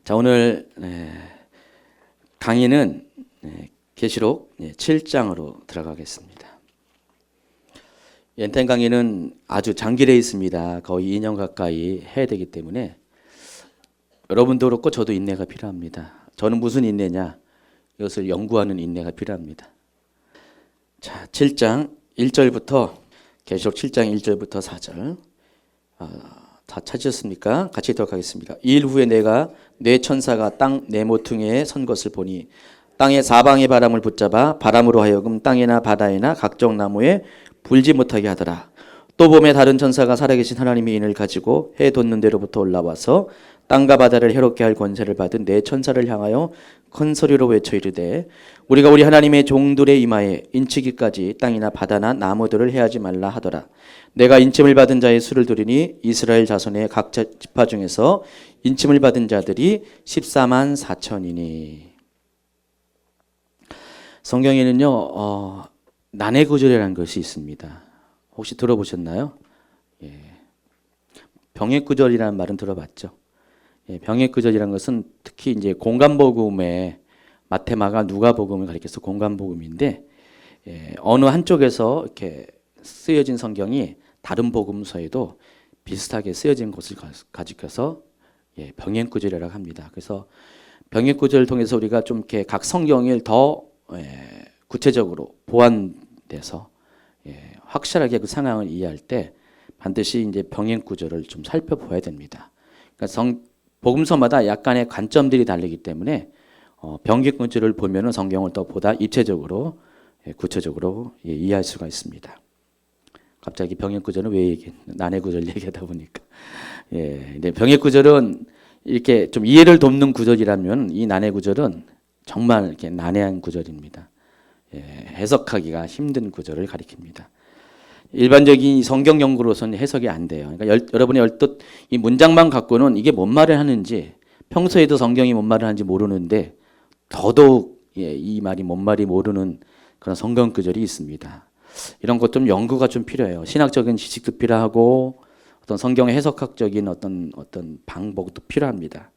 자, 오늘 강의는 계시록 7장으로 들어가겠습니다. 엔텐 강의는 아주 장기되어 있습니다. 거의 2년 가까이 해야 되기 때문에 여러분도 그렇고 저도 인내가 필요합니다. 저는 무슨 인내냐? 이것을 연구하는 인내가 필요합니다. 자, 7장 1절부터 계시록 7장 1절부터 4절 다 찾으셨습니까? 같이 읽도록 하겠습니다. 이 일 후에 내가 네 천사가 땅 네 모퉁이에 선 것을 보니 땅의 사방의 바람을 붙잡아 바람으로 하여금 땅이나 바다이나 각종 나무에 불지 못하게 하더라. 또 봄에 다른 천사가 살아계신 하나님의 인을 가지고 해 돋는 데로부터 올라와서 땅과 바다를 해롭게 할 권세를 받은 네 천사를 향하여 큰 소리로 외쳐 이르되 우리가 우리 하나님의 종들의 이마에 인치기까지 땅이나 바다나 나무들을 해하지 말라 하더라. 내가 인침을 받은 자의 수를 두리니 이스라엘 자손의 각 지파 중에서 인침을 받은 자들이 14만 4천이니. 성경에는요 난해구절이라는 것이 있습니다. 혹시 들어보셨나요? 병액구절이라는 말은 들어봤죠. 병액구절이라는 것은 특히 이제 공간복음에 마태마가 누가복음을 가리켜서 공간복음인데 어느 한쪽에서 이렇게 쓰여진 성경이 다른 복음서에도 비슷하게 쓰여진 것을 가지켜서 병행구절이라고 합니다. 그래서 병행구절을 통해서 우리가 좀 이렇게 각 성경을 더 구체적으로 보완돼서 확실하게 그 상황을 이해할 때 반드시 이제 병행구절을 좀 살펴봐야 됩니다. 그러니까 복음서마다 약간의 관점들이 다르기 때문에 병행구절을 보면은 성경을 더 보다 입체적으로 구체적으로 이해할 수가 있습니다. 갑자기 병행구절은 왜 난해구절 얘기하다 보니까 근데 병행구절은 이렇게 좀 이해를 돕는 구절이라면 이 난해구절은 정말 이렇게 난해한 구절입니다. 해석하기가 힘든 구절을 가리킵니다. 일반적인 성경 연구로서는 해석이 안 돼요. 그러니까 여러분이 얼뜻 이 문장만 갖고는 이게 뭔 말을 하는지 평소에도 성경이 뭔 말을 하는지 모르는데 더더욱 이 말이 뭔 말이 모르는 그런 성경 구절이 있습니다. 이런 것 좀 연구가 좀 필요해요. 신학적인 지식도 필요하고 어떤 성경의 해석학적인 어떤 방법도 필요합니다.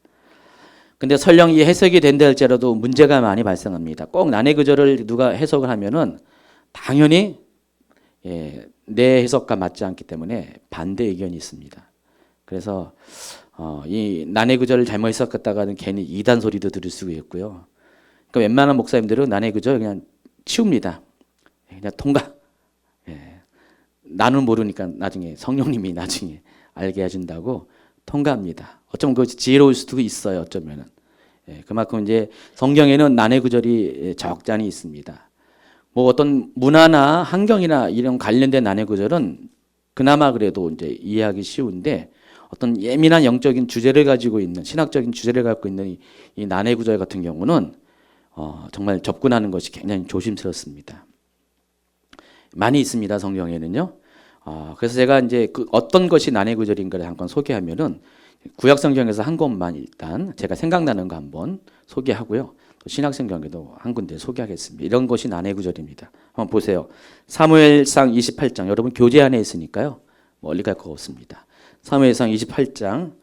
근데 설령 이 해석이 된다 할지라도 문제가 많이 발생합니다. 꼭 난해구절을 누가 해석을 하면은 당연히 내 해석과 맞지 않기 때문에 반대 의견이 있습니다. 그래서 이 난해구절을 잘못 해석했다가는 괜히 이단 소리도 들을 수가 있고요. 그러니까 웬만한 목사님들은 난해구절 그냥 치웁니다. 그냥 통과. 나는 모르니까 나중에 성령님이 나중에 알게 해준다고 통과합니다. 어쩌면 그것이 지혜로울 수도 있어요. 어쩌면은 그만큼 이제 성경에는 난해구절이 적잖이 있습니다. 뭐 어떤 문화나 환경이나 이런 관련된 난해구절은 그나마 그래도 이제 이해하기 쉬운데 어떤 예민한 영적인 주제를 가지고 있는 신학적인 주제를 갖고 있는 이 난해구절 같은 경우는 정말 접근하는 것이 굉장히 조심스럽습니다. 많이 있습니다. 성경에는요. 그래서 제가 이제 그 어떤 것이 난해구절인가를 한번 소개하면은 구약성경에서 한 곳만 일단 제가 생각나는 거 한번 소개하고요. 또 신약성경에도 한 군데 소개하겠습니다. 이런 것이 난해구절입니다. 한번 보세요. 사무엘상 28장 여러분 교재 안에 있으니까요. 멀리 갈 거 없습니다. 사무엘상 28장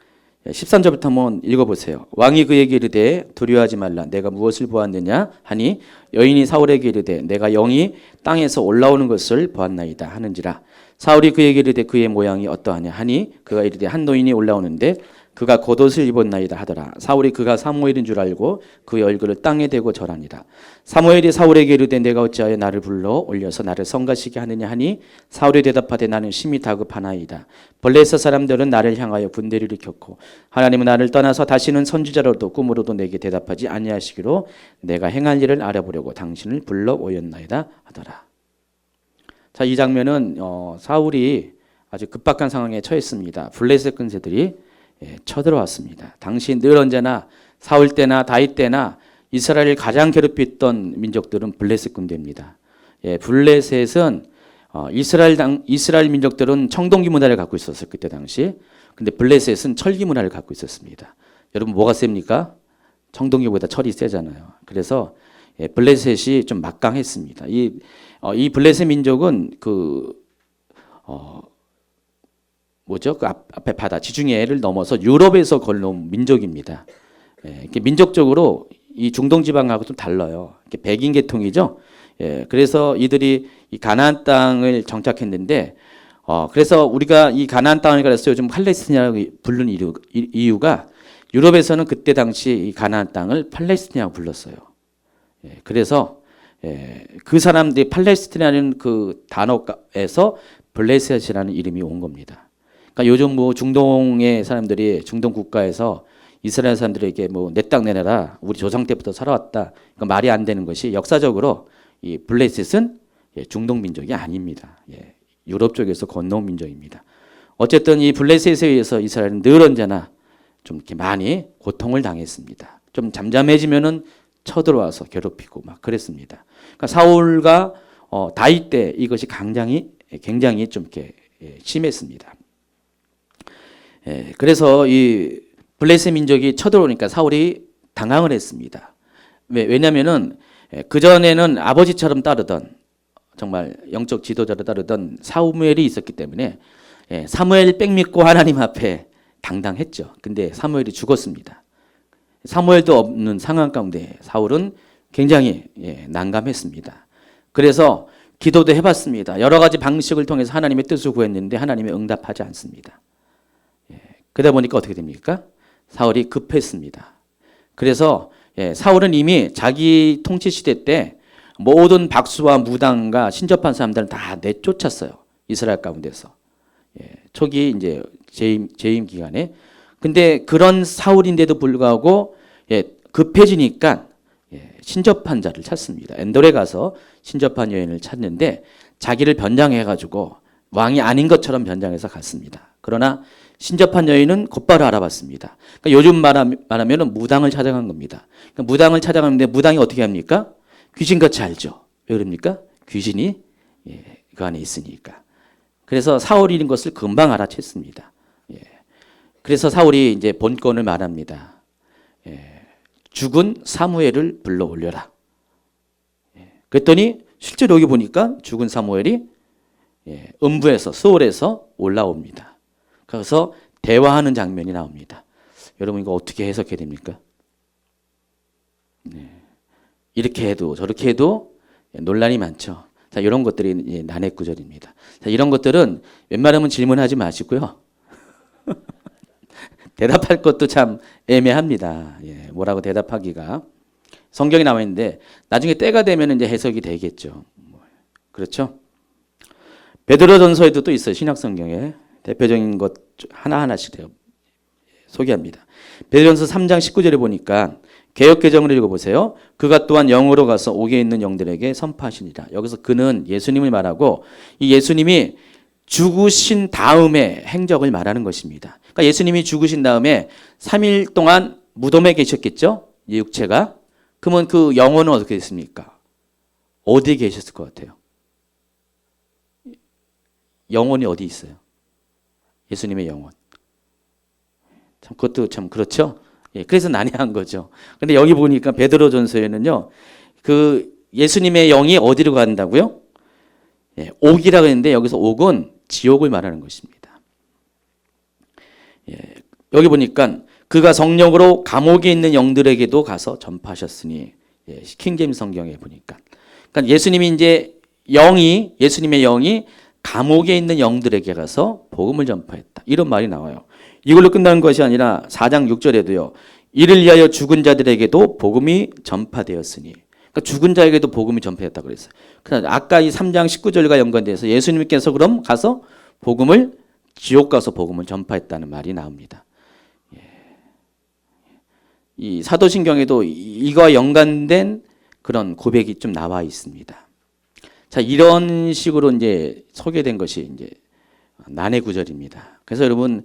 13절부터 한번 읽어보세요. 왕이 그에게 이르되 두려워하지 말라. 내가 무엇을 보았느냐 하니 여인이 사울에게 이르되 내가 영이 땅에서 올라오는 것을 보았나이다 하는지라. 사울이 그에게 이르되 그의 모양이 어떠하냐 하니 그가 이르되 한 노인이 올라오는데 그가 겉옷을 입었나이다 하더라. 사울이 그가 사무엘인 줄 알고 그의 얼굴을 땅에 대고 절하니라. 사무엘이 사울에게 이르되 내가 어찌하여 나를 불러 올려서 나를 성가시게 하느냐 하니 사울이 대답하되 나는 심히 다급하나이다. 블레셋 사람들은 나를 향하여 군대를 일으켰고 하나님은 나를 떠나서 다시는 선지자로도 꿈으로도 내게 대답하지 아니하시기로 내가 행할 일을 알아보려고 당신을 불러 오였나이다 하더라. 자, 이 장면은 사울이 아주 급박한 상황에 처했습니다. 블레셋 군세들이 쳐들어왔습니다. 당시 늘 언제나 사울 때나 다윗 때나 이스라엘을 가장 괴롭혔던 민족들은 블레셋 군대입니다. 블레셋은 이스라엘 민족들은 청동기 문화를 갖고 있었어요. 그때 당시. 근데 블레셋은 철기 문화를 갖고 있었습니다. 여러분 뭐가 셉니까? 청동기보다 철이 세잖아요. 그래서 블레셋이 좀 막강했습니다. 이 블레셋 민족은 뭐죠? 그 앞에 바다 지중해를 넘어서 유럽에서 건너온 민족입니다. 이렇게 민족적으로 이 중동 지방하고 좀 달라요. 이렇게 백인 계통이죠. 그래서 이들이 이 가나안 땅을 정착했는데, 그래서 우리가 이 가나안 땅을 가려서 요즘 팔레스티나라고 부르는 이유가 유럽에서는 그때 당시 이 가나안 땅을 팔레스티나라고 불렀어요. 그래서 그 사람들이 팔레스티나라는 그 단어에서 블레셋이라는 이름이 온 겁니다. 그러니까 요즘 뭐 중동의 사람들이 중동 국가에서 이스라엘 사람들에게 뭐 내 땅 내놔라, 우리 조상 때부터 살아왔다, 그러니까 말이 안 되는 것이 역사적으로 이 블레셋은 중동 민족이 아닙니다. 유럽 쪽에서 건너온 민족입니다. 어쨌든 이 블레셋에 의해서 이스라엘은 늘 언제나 좀 이렇게 많이 고통을 당했습니다. 좀 잠잠해지면은 쳐들어와서 괴롭히고 막 그랬습니다. 그러니까 사울과 다윗 때 이것이 굉장히 좀 이렇게 심했습니다. 그래서 이 블레셋 민족이 쳐들어오니까 사울이 당황을 했습니다. 왜냐면은 그 전에는 아버지처럼 따르던 정말 영적 지도자를 따르던 사무엘이 있었기 때문에 사무엘 백 믿고 하나님 앞에 당당했죠. 근데 사무엘이 죽었습니다. 사무엘도 없는 상황 가운데 사울은 굉장히 난감했습니다. 그래서 기도도 해봤습니다. 여러 가지 방식을 통해서 하나님의 뜻을 구했는데 하나님이 응답하지 않습니다. 그러다 보니까 어떻게 됩니까? 사울이 급했습니다. 그래서 사울은 이미 자기 통치 시대 때 모든 박수와 무당과 신접한 사람들을 다 내쫓았어요. 이스라엘 가운데서. 초기 이제 재임 기간에. 근데 그런 사울인데도 불구하고 급해지니까 신접한 자를 찾습니다. 엔돌에 가서 신접한 여인을 찾는데 자기를 변장해가지고 왕이 아닌 것처럼 변장해서 갔습니다. 그러나 신접한 여인은 곧바로 알아봤습니다. 그러니까 요즘 말하면 무당을 찾아간 겁니다. 그러니까 무당을 찾아가는데 무당이 어떻게 합니까? 귀신같이 알죠. 왜 그럽니까? 귀신이 그 안에 있으니까. 그래서 사울인 것을 금방 알아챘습니다. 그래서 사울이 이제 본권을 말합니다. 죽은 사무엘을 불러 올려라. 그랬더니 실제로 여기 보니까 죽은 사무엘이 음부에서 소울에서 올라옵니다. 그래서 대화하는 장면이 나옵니다. 여러분 이거 어떻게 해석해야 됩니까? 이렇게 해도 저렇게 해도 논란이 많죠. 자, 이런 것들이 난해 구절입니다. 자, 이런 것들은 웬만하면 질문하지 마시고요. 대답할 것도 참 애매합니다. 뭐라고 대답하기가. 성경에 나와 있는데 나중에 때가 되면 이제 해석이 되겠죠. 그렇죠? 베드로전서에도 또 있어요. 신약 성경에 대표적인 것 하나하나씩 소개합니다. 베드로전서 3장 19절에 보니까 개역개정을 읽어보세요. 그가 또한 영으로 가서 옥에 있는 영들에게 선포하시니라. 여기서 그는 예수님을 말하고 이 예수님이 죽으신 다음의 행적을 말하는 것입니다. 그러니까 예수님이 죽으신 다음에 3일 동안 무덤에 계셨겠죠? 육체가. 그러면 그 영혼은 어떻게 됐습니까? 어디에 계셨을 것 같아요? 영혼이 어디 있어요? 예수님의 영혼. 참 그것도 참 그렇죠? 그래서 난해한 거죠. 근데 여기 보니까 베드로전서에는요, 그 예수님의 영이 어디로 간다고요? 옥이라고 했는데 여기서 옥은 지옥을 말하는 것입니다. 여기 보니까 그가 성령으로 감옥에 있는 영들에게도 가서 전파하셨으니, 킹제임스 성경에 보니까. 그러니까 예수님이 이제 예수님의 영이 감옥에 있는 영들에게 가서 복음을 전파했다. 이런 말이 나와요. 이걸로 끝나는 것이 아니라 4장 6절에도요. 이를 위하여 죽은 자들에게도 복음이 전파되었으니. 그러니까 죽은 자에게도 복음이 전파됐다고 그랬어요. 그러니까 아까 이 3장 19절과 연관돼서 예수님께서 그럼 가서 지옥 가서 복음을 전파했다는 말이 나옵니다. 이 사도신경에도 이거와 연관된 그런 고백이 좀 나와 있습니다. 자, 이런 식으로 이제 소개된 것이 이제 난해 구절입니다. 그래서 여러분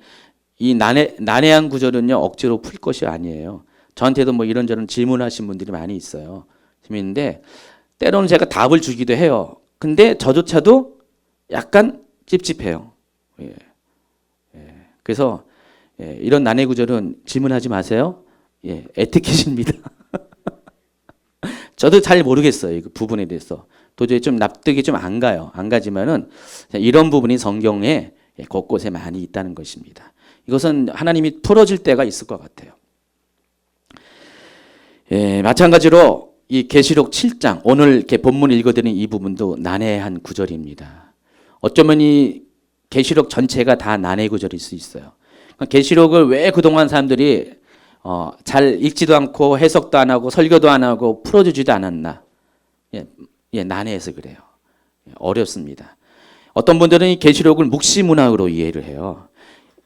이 난해한 구절은요 억지로 풀 것이 아니에요. 저한테도 뭐 이런저런 질문하신 분들이 많이 있어요. 재밌는데 때로는 제가 답을 주기도 해요. 근데 저조차도 약간 찝찝해요. 그래서 이런 난해 구절은 질문하지 마세요. 에티켓입니다. 저도 잘 모르겠어요. 그 부분에 대해서. 도저히 좀 납득이 좀 안 가요. 안 가지만은 이런 부분이 성경에 곳곳에 많이 있다는 것입니다. 이것은 하나님이 풀어질 때가 있을 것 같아요. 예, 마찬가지로 이 계시록 7장 오늘 이렇게 본문 읽어드린 이 부분도 난해한 구절입니다. 어쩌면 이 계시록 전체가 다 난해 구절일 수 있어요. 계시록을 왜 그동안 사람들이 잘 읽지도 않고 해석도 안 하고 설교도 안 하고 풀어주지도 않았나? 난해해서 그래요. 어렵습니다. 어떤 분들은 이 계시록을 묵시문학으로 이해를 해요.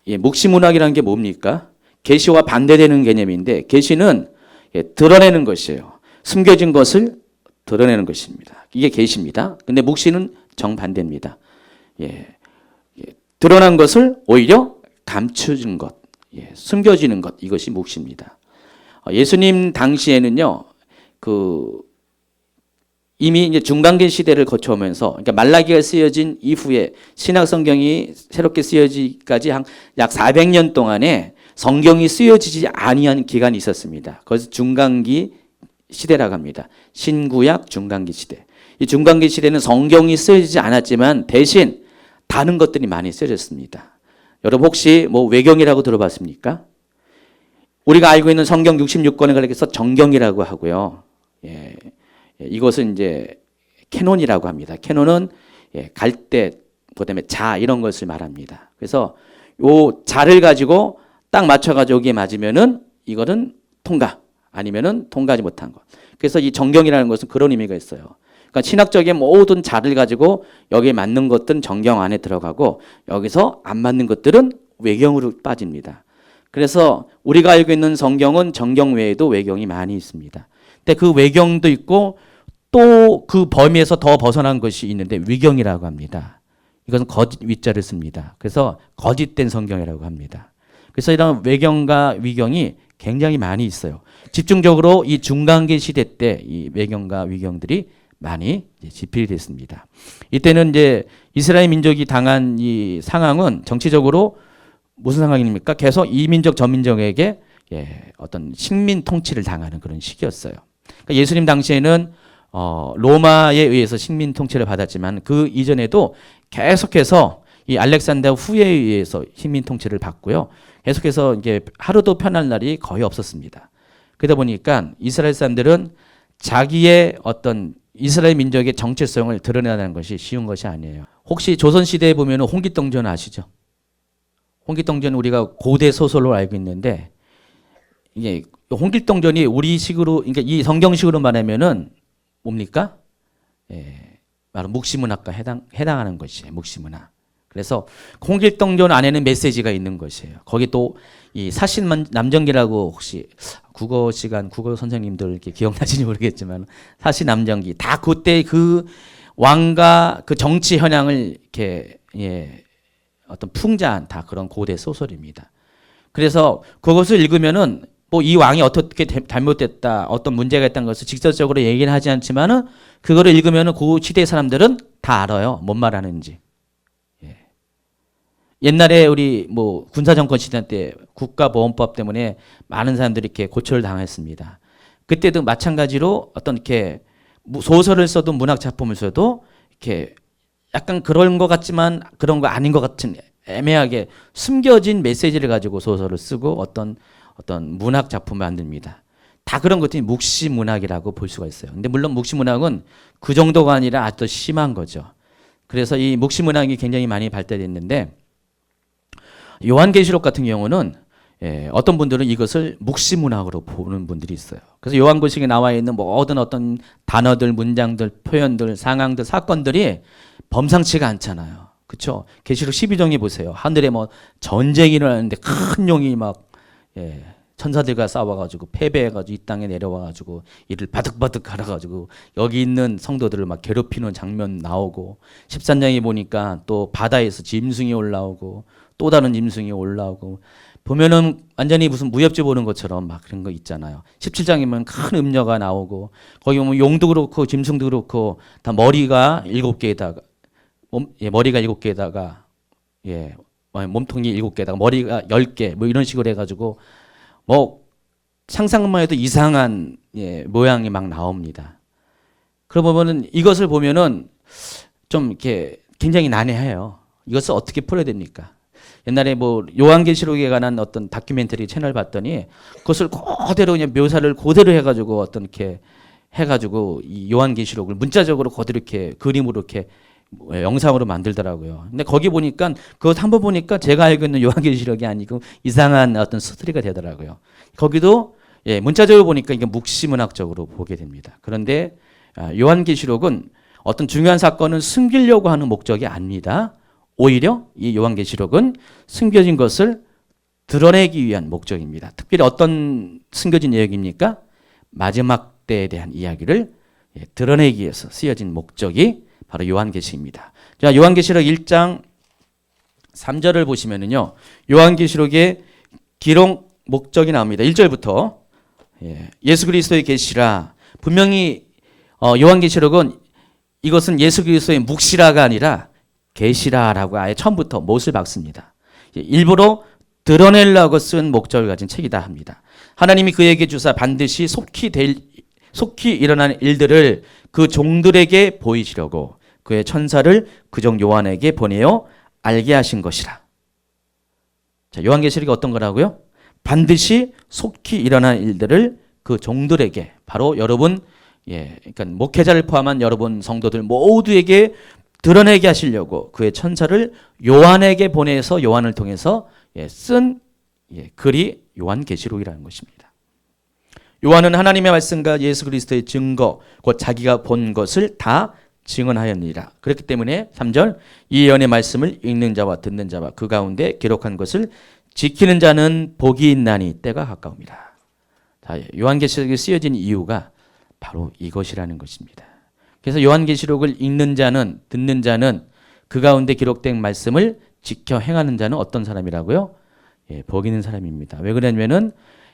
묵시문학이라는 게 뭡니까? 계시와 반대되는 개념인데 계시는 드러내는 것이에요. 숨겨진 것을 드러내는 것입니다. 이게 계시입니다. 근데 묵시는 정반대입니다. 드러난 것을 오히려 감추는 것, 숨겨지는 것, 이것이 묵시입니다. 예수님 당시에는요, 이미 이제 중간기 시대를 거쳐오면서, 그러니까 말라기가 쓰여진 이후에 신약 성경이 새롭게 쓰여지기까지 약 400년 동안에 성경이 쓰여지지 아니한 기간이 있었습니다. 그래서 중간기 시대라고 합니다. 신구약 중간기 시대. 이 중간기 시대는 성경이 쓰여지지 않았지만 대신 다른 것들이 많이 쓰여졌습니다. 여러분 혹시 뭐 외경이라고 들어봤습니까? 우리가 알고 있는 성경 66권에 가리켜서 정경이라고 하고요. 이것은 이제 캐논이라고 합니다. 캐논은 갈대, 그다음에 자 이런 것을 말합니다. 그래서 요 자를 가지고 딱 맞춰가지고 여기에 맞으면은 이거는 통과, 아니면은 통과하지 못한 것. 그래서 이 정경이라는 것은 그런 의미가 있어요. 그러니까 신학적인 모든 자를 가지고 여기에 맞는 것들은 정경 안에 들어가고 여기서 안 맞는 것들은 외경으로 빠집니다. 그래서 우리가 알고 있는 성경은 정경 외에도 외경이 많이 있습니다. 근데 그 외경도 있고 또 그 범위에서 더 벗어난 것이 있는데 위경이라고 합니다. 이것은 거짓 위자를 씁니다. 그래서 거짓된 성경이라고 합니다. 그래서 이런 외경과 위경이 굉장히 많이 있어요. 집중적으로 이 중간기 시대 때 이 외경과 위경들이 많이 집필이 됐습니다. 이때는 이제 이스라엘 민족이 당한 이 상황은 정치적으로 무슨 상황입니까? 계속 이 민족 저 민족에게 어떤 식민 통치를 당하는 그런 시기였어요. 그러니까 예수님 당시에는 로마에 의해서 식민 통치를 받았지만 그 이전에도 계속해서 이 알렉산더 후에 의해서 식민 통치를 받고요. 계속해서 이제 하루도 편할 날이 거의 없었습니다. 그러다 보니까 이스라엘 사람들은 자기의 어떤 이스라엘 민족의 정체성을 드러내는 것이 쉬운 것이 아니에요. 혹시 조선시대에 보면 홍길동전 아시죠? 홍길동전 우리가 고대 소설로 알고 있는데 이게 홍길동전이 우리식으로, 그러니까 이 성경식으로 말하면은 뭡니까? 바로 묵시문학과 해당하는 것이에요. 묵시문학. 그래서 홍길동전 안에는 메시지가 있는 것이에요. 거기 또 이 사신 남정기라고 혹시 국어 시간 국어 선생님들 이렇게 기억나시는지 모르겠지만 사신 남정기 다 그때 그 왕과 그 정치 현황을 이렇게 어떤 풍자한 다 그런 고대 소설입니다. 그래서 그것을 읽으면은 뭐 이 왕이 어떻게 잘못됐다, 어떤 문제가 있다는 것을 직접적으로 얘기는 하지 않지만은 그거를 읽으면은 그 시대 사람들은 다 알아요. 뭔 말하는지. 옛날에 우리 뭐 군사정권 시대 때 국가보안법 때문에 많은 사람들이 이렇게 고초를 당했습니다. 그때도 마찬가지로 어떤 이렇게 소설을 써도 문학 작품을 써도 이렇게 약간 그런 것 같지만 그런 거 아닌 것 같은 애매하게 숨겨진 메시지를 가지고 소설을 쓰고 어떤 문학 작품을 만듭니다. 다 그런 것들이 묵시문학이라고 볼 수가 있어요. 근데 물론 묵시문학은 그 정도가 아니라 아주 더 심한 거죠. 그래서 이 묵시문학이 굉장히 많이 발달됐는데 요한계시록 같은 경우는 어떤 분들은 이것을 묵시문학으로 보는 분들이 있어요. 그래서 요한계시록에 나와 있는 모든 어떤 단어들, 문장들, 표현들, 상황들, 사건들이 범상치가 않잖아요. 그렇죠? 계시록 12장에 보세요. 하늘에 뭐 전쟁이 일어나는데 큰 용이 막 천사들과 싸워가지고 패배해가지고 이 땅에 내려와가지고 이를 바득바득 갈아가지고 여기 있는 성도들을 막 괴롭히는 장면 나오고 13장에 보니까 또 바다에서 짐승이 올라오고 또 다른 짐승이 올라오고 보면은 완전히 무슨 무협지 보는 것처럼 막 그런 거 있잖아요. 17장이면 큰 음녀가 나오고 거기 보면 용도 그렇고 짐승도 그렇고 다 머리가 7개에다가 머리가 7개에다가 몸통이 7개에다가 머리가 10개 뭐 이런 식으로 해가지고 뭐 상상만 해도 이상한 모양이 막 나옵니다. 그러면은 이것을 보면은 좀 이렇게 굉장히 난해해요. 이것을 어떻게 풀어야 됩니까? 옛날에 뭐 요한계시록에 관한 어떤 다큐멘터리 채널 봤더니 그것을 그대로 그냥 묘사를 그대로 해가지고 어떤 이렇게 해가지고 이 요한계시록을 문자적으로 그대로 이렇게 그림으로 이렇게 영상으로 만들더라고요. 근데 거기 보니까 그것 한번 보니까 제가 알고 있는 요한계시록이 아니고 이상한 어떤 스토리가 되더라고요. 거기도 문자적으로 보니까 이게 묵시문학적으로 보게 됩니다. 그런데 요한계시록은 어떤 중요한 사건을 숨기려고 하는 목적이 아닙니다. 오히려 이 요한계시록은 숨겨진 것을 드러내기 위한 목적입니다. 특별히 어떤 숨겨진 내용입니까? 마지막 때에 대한 이야기를 드러내기 위해서 쓰여진 목적이 바로 요한계시입니다. 자, 요한계시록 1장 3절을 보시면은요. 요한계시록의 기록 목적이 나옵니다. 1절부터 예수 그리스도의 계시라. 분명히 요한계시록은 이것은 예수 그리스도의 묵시라가 아니라 계시라라고 아예 처음부터 못을 박습니다. 일부러 드러내려고 쓴 목적을 가진 책이다 합니다. 하나님이 그에게 주사 반드시 속히 일어나는 일들을 그 종들에게 보이시려고 그의 천사를 그종 요한에게 보내어 알게 하신 것이라. 자, 요한계시록이 어떤 거라고요? 반드시 속히 일어나는 일들을 그 종들에게, 바로 여러분, 그러니까 목회자를 포함한 여러분 성도들 모두에게 드러내게 하시려고 그의 천사를 요한에게 보내서 요한을 통해서 쓴 글이 요한계시록이라는 것입니다. 요한은 하나님의 말씀과 예수 그리스도의 증거, 곧 자기가 본 것을 다 증언하였느니라. 그렇기 때문에 3절, 이 예언의 말씀을 읽는 자와 듣는 자와 그 가운데 기록한 것을 지키는 자는 복이 있나니 때가 가까웁니다. 자, 요한계시록이 쓰여진 이유가 바로 이것이라는 것입니다. 그래서 요한계시록을 읽는 자는, 듣는 자는, 그 가운데 기록된 말씀을 지켜 행하는 자는 어떤 사람이라고요? 복 있는 사람입니다. 왜 그러냐면은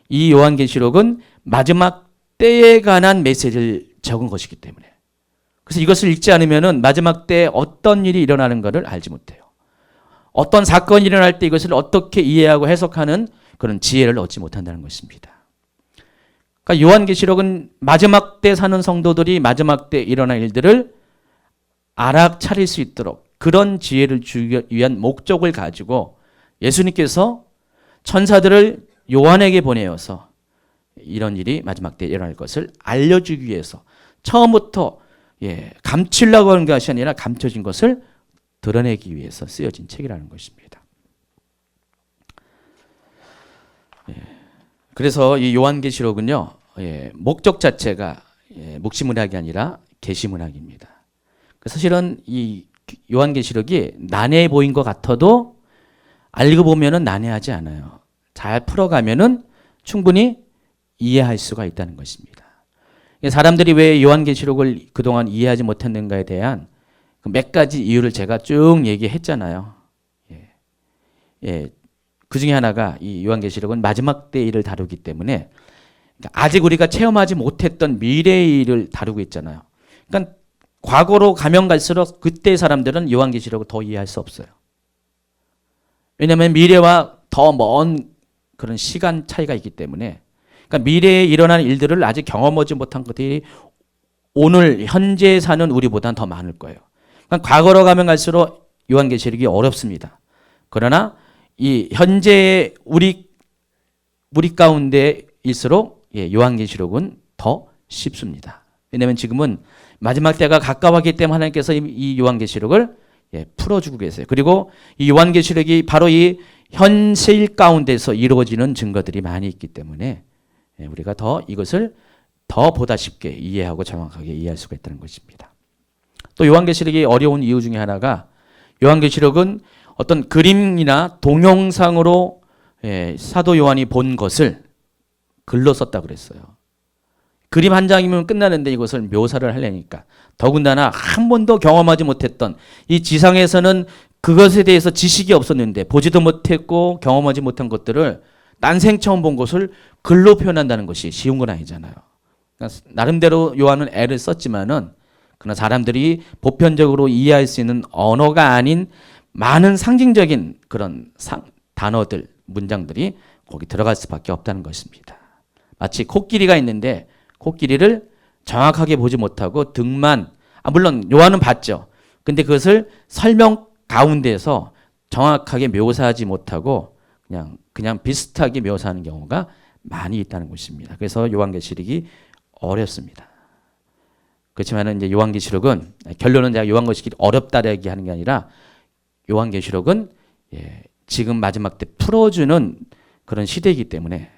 이 요한계시록은 마지막 때에 관한 메시지를 적은 것이기 때문에. 그래서 이것을 읽지 않으면은 마지막 때 어떤 일이 일어나는 것을 알지 못해요. 어떤 사건이 일어날 때 이것을 어떻게 이해하고 해석하는 그런 지혜를 얻지 못한다는 것입니다. 그러니까 요한계시록은 마지막 때 사는 성도들이 마지막 때 일어날 일들을 알아차릴 수 있도록 그런 지혜를 주기 위한 목적을 가지고 예수님께서 천사들을 요한에게 보내어서 이런 일이 마지막 때 일어날 것을 알려주기 위해서 처음부터 감추려고 하는 것이 아니라 감춰진 것을 드러내기 위해서 쓰여진 책이라는 것입니다. 그래서 이 요한계시록은요, 목적 자체가 묵시문학이 아니라 계시문학입니다. 사실은 이 요한계시록이 난해해 보인 것 같아도 알고 보면은 난해하지 않아요. 잘 풀어가면은 충분히 이해할 수가 있다는 것입니다. 사람들이 왜 요한계시록을 그동안 이해하지 못했는가에 대한 몇 가지 이유를 제가 쭉 얘기했잖아요. 그 중에 하나가 이 요한계시록은 마지막 때 일을 다루기 때문에 아직 우리가 체험하지 못했던 미래의 일을 다루고 있잖아요. 그러니까 과거로 가면 갈수록 그때 사람들은 요한계시록을 더 이해할 수 없어요. 왜냐하면 미래와 더 먼 그런 시간 차이가 있기 때문에, 그러니까 미래에 일어난 일들을 아직 경험하지 못한 것들이 오늘 현재 사는 우리보다는 더 많을 거예요. 그러니까 과거로 가면 갈수록 요한계시록이 어렵습니다. 그러나 이 현재의 우리 가운데일수록 요한계시록은 더 쉽습니다. 왜냐하면 지금은 마지막 때가 가까웠기 때문에 하나님께서 이 요한계시록을 풀어주고 계세요. 그리고 이 요한계시록이 바로 이 현실 가운데서 이루어지는 증거들이 많이 있기 때문에 우리가 더 이것을 더 보다 쉽게 이해하고 정확하게 이해할 수가 있다는 것입니다. 또 요한계시록이 어려운 이유 중에 하나가 요한계시록은 어떤 그림이나 동영상으로 사도 요한이 본 것을 글로 썼다 그랬어요. 그림 한 장이면 끝나는데 이것을 묘사를 하려니까 더군다나 한 번도 경험하지 못했던, 이 지상에서는 그것에 대해서 지식이 없었는데 보지도 못했고 경험하지 못한 것들을 난생 처음 본 것을 글로 표현한다는 것이 쉬운 건 아니잖아요. 그러니까 나름대로 요한은 애를 썼지만은 그러나 사람들이 보편적으로 이해할 수 있는 언어가 아닌 많은 상징적인 그런 단어들, 문장들이 거기 들어갈 수밖에 없다는 것입니다. 마치 코끼리가 있는데 코끼리를 정확하게 보지 못하고 등만, 물론 요한은 봤죠. 근데 그것을 설명 가운데에서 정확하게 묘사하지 못하고 그냥 비슷하게 묘사하는 경우가 많이 있다는 것입니다. 그래서 요한계시록이 어렵습니다. 그렇지만 이제 요한계시록은 결론은 제가 요한계시록이 어렵다 얘기하는 게 아니라 요한계시록은 지금 마지막 때 풀어주는 그런 시대이기 때문에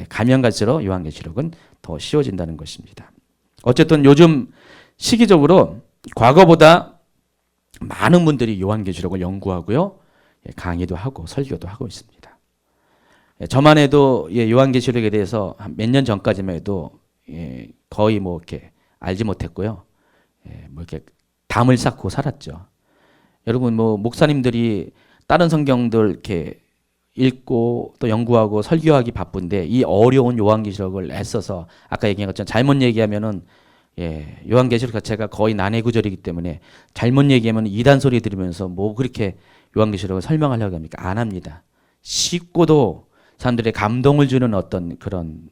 가면 갈수록 요한계시록은 더 쉬워진다는 것입니다. 어쨌든 요즘 시기적으로 과거보다 많은 분들이 요한계시록을 연구하고요, 강의도 하고 설교도 하고 있습니다. 저만 해도 요한계시록에 대해서 몇 년 전까지만 해도 거의 뭐 이렇게 알지 못했고요, 뭐 이렇게 담을 쌓고 살았죠. 여러분 뭐 목사님들이 다른 성경들 이렇게 읽고 또 연구하고 설교하기 바쁜데 이 어려운 요한계시록을 애써서 아까 얘기한 것처럼 잘못 얘기하면은 요한계시록 자체가 거의 난해 구절이기 때문에 잘못 얘기하면 이단 소리 들으면서 뭐 그렇게 요한계시록을 설명하려고 합니까? 안 합니다. 쉽고도 사람들의 감동을 주는 어떤 그런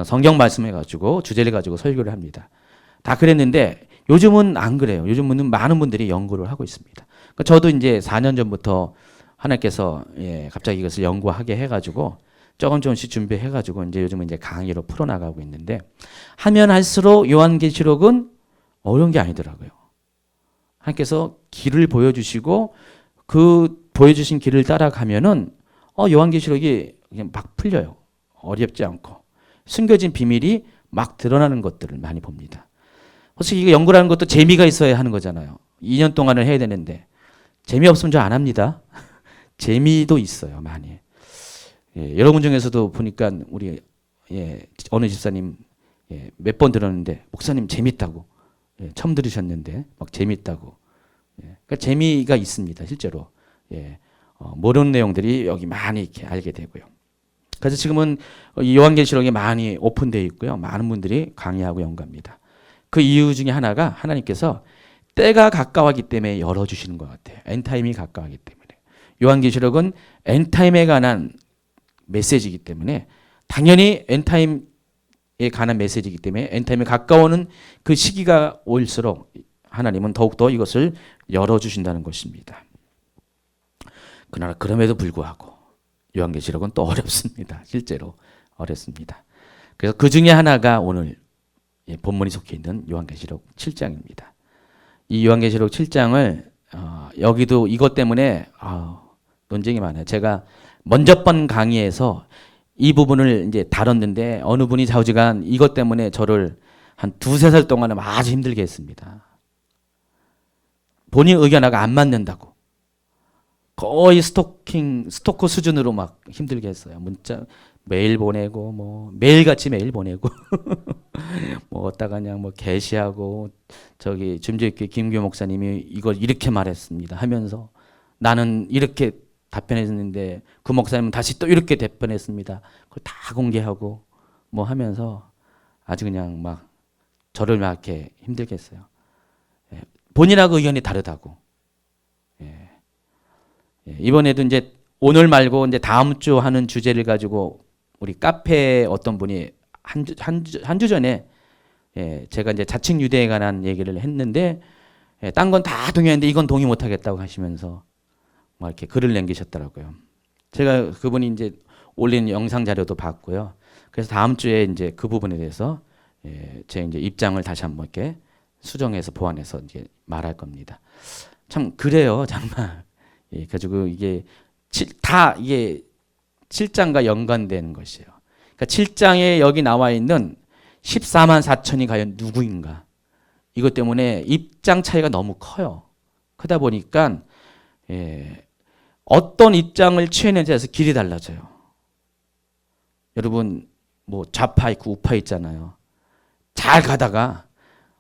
성경 말씀을 가지고 주제를 가지고 설교를 합니다. 다 그랬는데 요즘은 안 그래요. 요즘은 많은 분들이 연구를 하고 있습니다. 그러니까 저도 이제 4년 전부터 하나님께서 갑자기 이것을 연구하게 해가지고 조금씩 준비해가지고 이제 요즘은 이제 강의로 풀어나가고 있는데 하면 할수록 요한계시록은 어려운 게 아니더라고요. 하나님께서 길을 보여주시고 그 보여주신 길을 따라가면은 요한계시록이 그냥 막 풀려요. 어렵지 않고 숨겨진 비밀이 막 드러나는 것들을 많이 봅니다. 솔직히 이거 연구라는 것도 재미가 있어야 하는 거잖아요. 2년 동안을 해야 되는데 재미없으면 저 안 합니다. 재미도 있어요, 많이. 여러분 중에서도 보니까 우리 어느 집사님 몇 번 들었는데 목사님 재밌다고 처음 들으셨는데 막 재밌다고. 그러니까 재미가 있습니다, 실제로. 모르는 내용들이 여기 많이 이렇게 알게 되고요. 그래서 지금은 이 요한계시록이 많이 오픈되어 있고요, 많은 분들이 강의하고 연구합니다. 그 이유 중에 하나가 하나님께서 때가 가까웠기 때문에 열어주시는 것 같아요. 엔타임이 가까웠기 때문에. 요한계시록은 엔타임에 관한 메시지이기 때문에 당연히 엔타임에 관한 메시지이기 때문에 엔타임에 가까워오는 그 시기가 올수록 하나님은 더욱더 이것을 열어주신다는 것입니다. 그러나 그럼에도 불구하고 요한계시록은 또 어렵습니다. 실제로 어렵습니다. 그래서 그 중에 하나가 오늘 본문이 속해 있는 요한계시록 7장입니다. 이 요한계시록 7장을 여기도 이것 때문에 논쟁이 많아요. 제가 먼저 번 강의에서 이 부분을 이제 다뤘는데 어느 분이 좌우지간 이것 때문에 저를 한 2-3살 동안은 아주 힘들게 했습니다. 본인 의견하고 안 맞는다고. 거의 스토커 수준으로 막 힘들게 했어요. 문자 메일 보내고 뭐 매일같이 메일 보내고 뭐 어디다가 그냥 뭐 게시하고 저기 준비교회 김규 목사님이 이걸 이렇게 말했습니다 하면서 나는 이렇게 답변했는데 그 목사님은 다시 또 이렇게 답변했습니다. 그걸 다 공개하고 뭐 하면서 아주 그냥 막 저를 막 이렇게 힘들게 했어요. 본인하고 의견이 다르다고. 이번에도 이제 오늘 말고 이제 다음 주 하는 주제를 가지고 우리 카페 어떤 분이 한 주 전에 제가 이제 자칭 유대에 관한 얘기를 했는데 딴 건 다 동의하는데 이건 동의 못 하겠다고 하시면서 막 이렇게 글을 남기셨더라고요. 제가 그분이 이제 올린 영상 자료도 봤고요. 그래서 다음 주에 이제 그 부분에 대해서 제 이제 입장을 다시 한번 이렇게 수정해서 보완해서 이제 말할 겁니다. 참 그래요, 정말. 가지고 이게 다 이게 7장과 연관되는 것이에요. 그러니까 7장에 여기 나와 있는 14만 4천이 과연 누구인가? 이것 때문에 입장 차이가 너무 커요. 크다 보니까 어떤 입장을 취했는지에 대해서 길이 달라져요. 여러분 뭐 좌파 있고 우파 있잖아요. 잘 가다가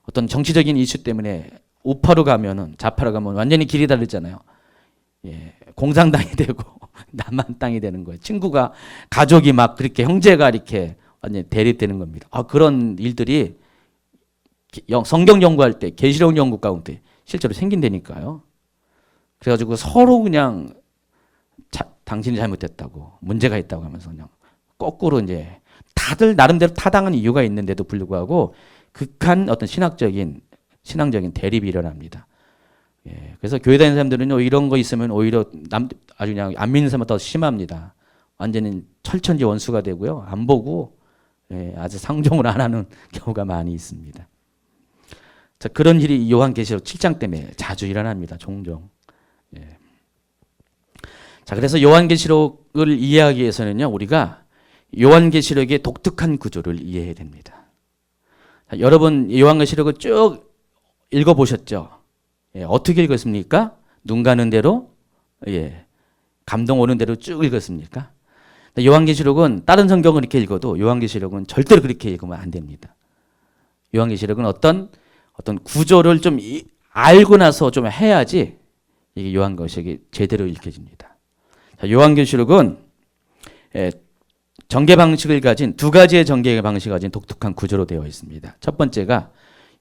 어떤 정치적인 이슈 때문에 우파로 가면은 좌파로 가면 완전히 길이 다르잖아요. 공산당이 되고 남한 땅이 되는 거예요. 친구가 가족이 막 그렇게 형제가 이렇게 완전히 대립되는 겁니다. 그런 일들이 성경 연구할 때 계시록 연구 가운데 실제로 생긴다니까요. 그래가지고 서로 그냥 당신이 잘못했다고 문제가 있다고 하면서 그냥 거꾸로 이제 다들 나름대로 타당한 이유가 있는데도 불구하고 극한 어떤 신앙적인 대립이 일어납니다. 예, 그래서 교회 다니는 사람들은요, 이런 거 있으면 오히려 아주 그냥 안 믿는 사람은 더 심합니다. 완전히 철천지 원수가 되고요. 안 보고, 예, 아주 상종을 안 하는 경우가 많이 있습니다. 자, 그런 일이 요한계시록 7장 때문에 자주 일어납니다. 종종. 예. 자, 그래서 요한계시록을 이해하기 위해서는요, 우리가 요한계시록의 독특한 구조를 이해해야 됩니다. 자, 여러분, 요한계시록을 쭉 읽어보셨죠? 예, 어떻게 읽었습니까? 눈 가는 대로, 예, 감동 오는 대로 쭉 읽었습니까? 요한계시록은 다른 성경을 이렇게 읽어도 요한계시록은 절대로 그렇게 읽으면 안 됩니다. 요한계시록은 어떤 구조를 좀 알고 나서 좀 해야지 이게 요한계시록이 제대로 읽혀집니다. 자, 요한계시록은 전개 방식을 가진 두 가지의 전개 방식을 가진 독특한 구조로 되어 있습니다. 첫 번째가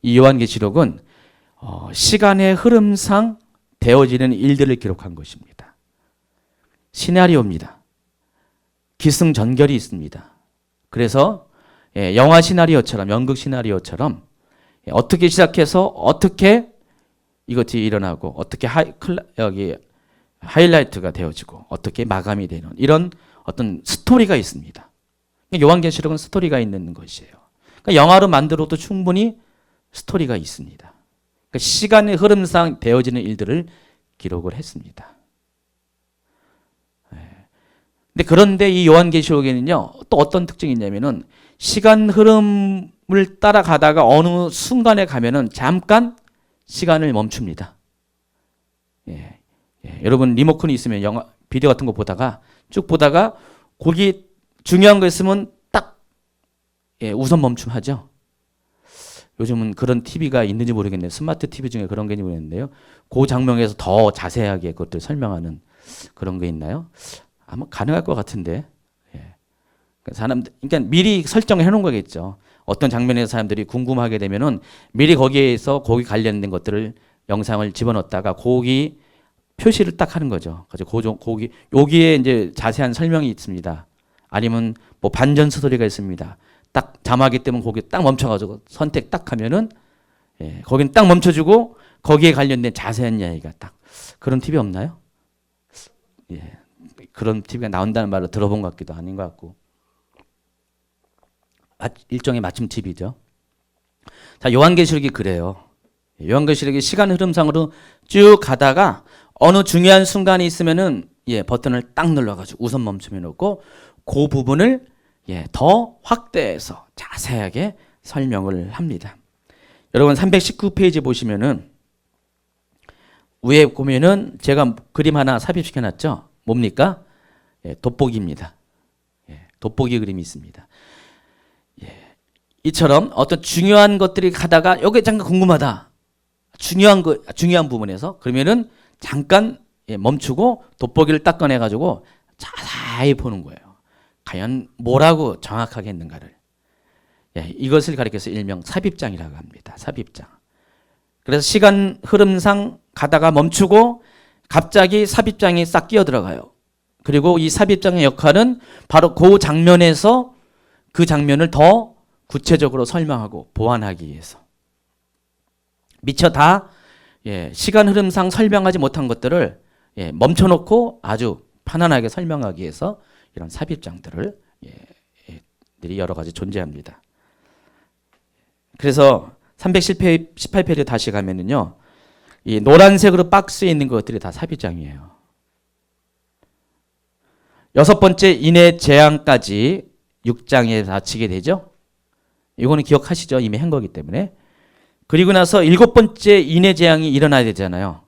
이 요한계시록은 시간의 흐름상 되어지는 일들을 기록한 것입니다. 시나리오입니다. 기승전결이 있습니다. 그래서 영화 시나리오처럼, 연극 시나리오처럼 어떻게 시작해서 어떻게 이것이 일어나고 어떻게 여기 하이라이트가 되어지고 어떻게 마감이 되는 이런 어떤 스토리가 있습니다. 요한계시록은 스토리가 있는 것이에요. 그러니까 영화로 만들어도 충분히 스토리가 있습니다. 그러니까 시간의 흐름상 되어지는 일들을 기록을 했습니다. 그런데 이 요한계시록에는요, 또 어떤 특징이 있냐면은 시간 흐름을 따라가다가 어느 순간에 가면은 잠깐 시간을 멈춥니다. 예, 여러분 리모컨이 있으면 영화, 비디오 같은 거 보다가 쭉 보다가 거기 중요한 거 있으면 딱 우선 멈춤하죠. 요즘은 그런 TV가 있는지 모르겠네요. 스마트 TV 중에 그런 게 있는지 모르겠는데요. 그 장면에서 더 자세하게 그것들 설명하는 그런 게 있나요? 아마 가능할 것 같은데. 예. 그러니까 미리 설정해 놓은 거겠죠. 어떤 장면에서 사람들이 궁금하게 되면은 미리 거기에서 거기 관련된 것들을 영상을 집어넣었다가 거기 표시를 딱 하는 거죠. 그래서 거기 여기에 이제 자세한 설명이 있습니다. 아니면 뭐 반전 스토리가 있습니다. 딱 자막이 뜨면 거기 딱 멈춰가지고 선택 딱 하면은 거긴 딱 멈춰주고 거기에 관련된 자세한 이야기가 딱 그런 TV 없나요? 예. 그런 TV가 나온다는 말을 들어본 것 같기도 아닌 것 같고. 일종의 맞춤 TV죠. 자, 요한계시록이 그래요. 요한계시록이 시간 흐름상으로 쭉 가다가 어느 중요한 순간이 있으면은 버튼을 딱 눌러가지고 우선 멈춤해 놓고 그 부분을 더 확대해서 자세하게 설명을 합니다. 여러분 319페이지 보시면은 위에 보면은 제가 그림 하나 삽입시켜 놨죠. 뭡니까? 돋보기입니다. 돋보기 그림이 있습니다. 이처럼 어떤 중요한 것들이 가다가 여기 잠깐 궁금하다. 중요한 부분에서 그러면은 잠깐 멈추고 돋보기를 딱 꺼내 가지고 자세히 보는 거예요. 과연 뭐라고 정확하게 했는가를. 이것을 가리켜서 일명 삽입장이라고 합니다. 삽입장. 그래서 시간 흐름상 가다가 멈추고 갑자기 삽입장이 싹 끼어들어가요. 그리고 이 삽입장의 역할은 바로 그 장면에서 그 장면을 더 구체적으로 설명하고 보완하기 위해서 미처 다 시간 흐름상 설명하지 못한 것들을 멈춰놓고 아주 편안하게 설명하기 위해서 이런 삽입장들을 여러 가지 존재합니다. 그래서 318페이지 다시 가면은요, 이 노란색으로 박스에 있는 것들이 다 삽입장이에요. 6번째 인해 재앙까지 6장에 다 치게 되죠. 이거는 기억하시죠? 이미 한 거기 때문에. 그리고 나서 7번째 인해 재앙이 일어나야 되잖아요.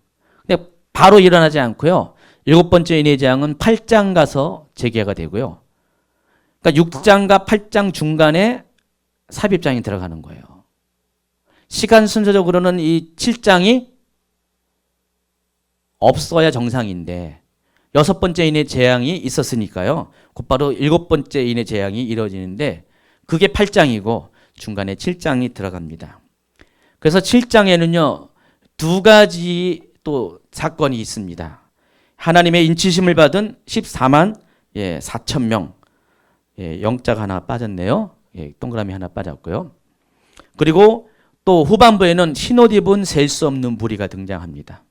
근데 바로 일어나지 않고요. 7번째 인해 재앙은 8장 가서 재개가 되고요. 그러니까 6장과 8장 중간에 삽입장이 들어가는 거예요. 시간 순서적으로는 이 7장이 없어야 정상인데 6번째 인해 재앙이 있었으니까요. 곧바로 7번째 인해 재앙이 이루어지는데 그게 8장이고 중간에 7장이 들어갑니다. 그래서 7장에는요. 두 가지 또 사건이 있습니다. 하나님의 인치심을 받은 14만 4천 명. 영자가 하나 빠졌네요. 동그라미 하나 빠졌고요. 그리고 또 후반부에는 흰옷 입은 셀 수 없는 무리가 등장합니다.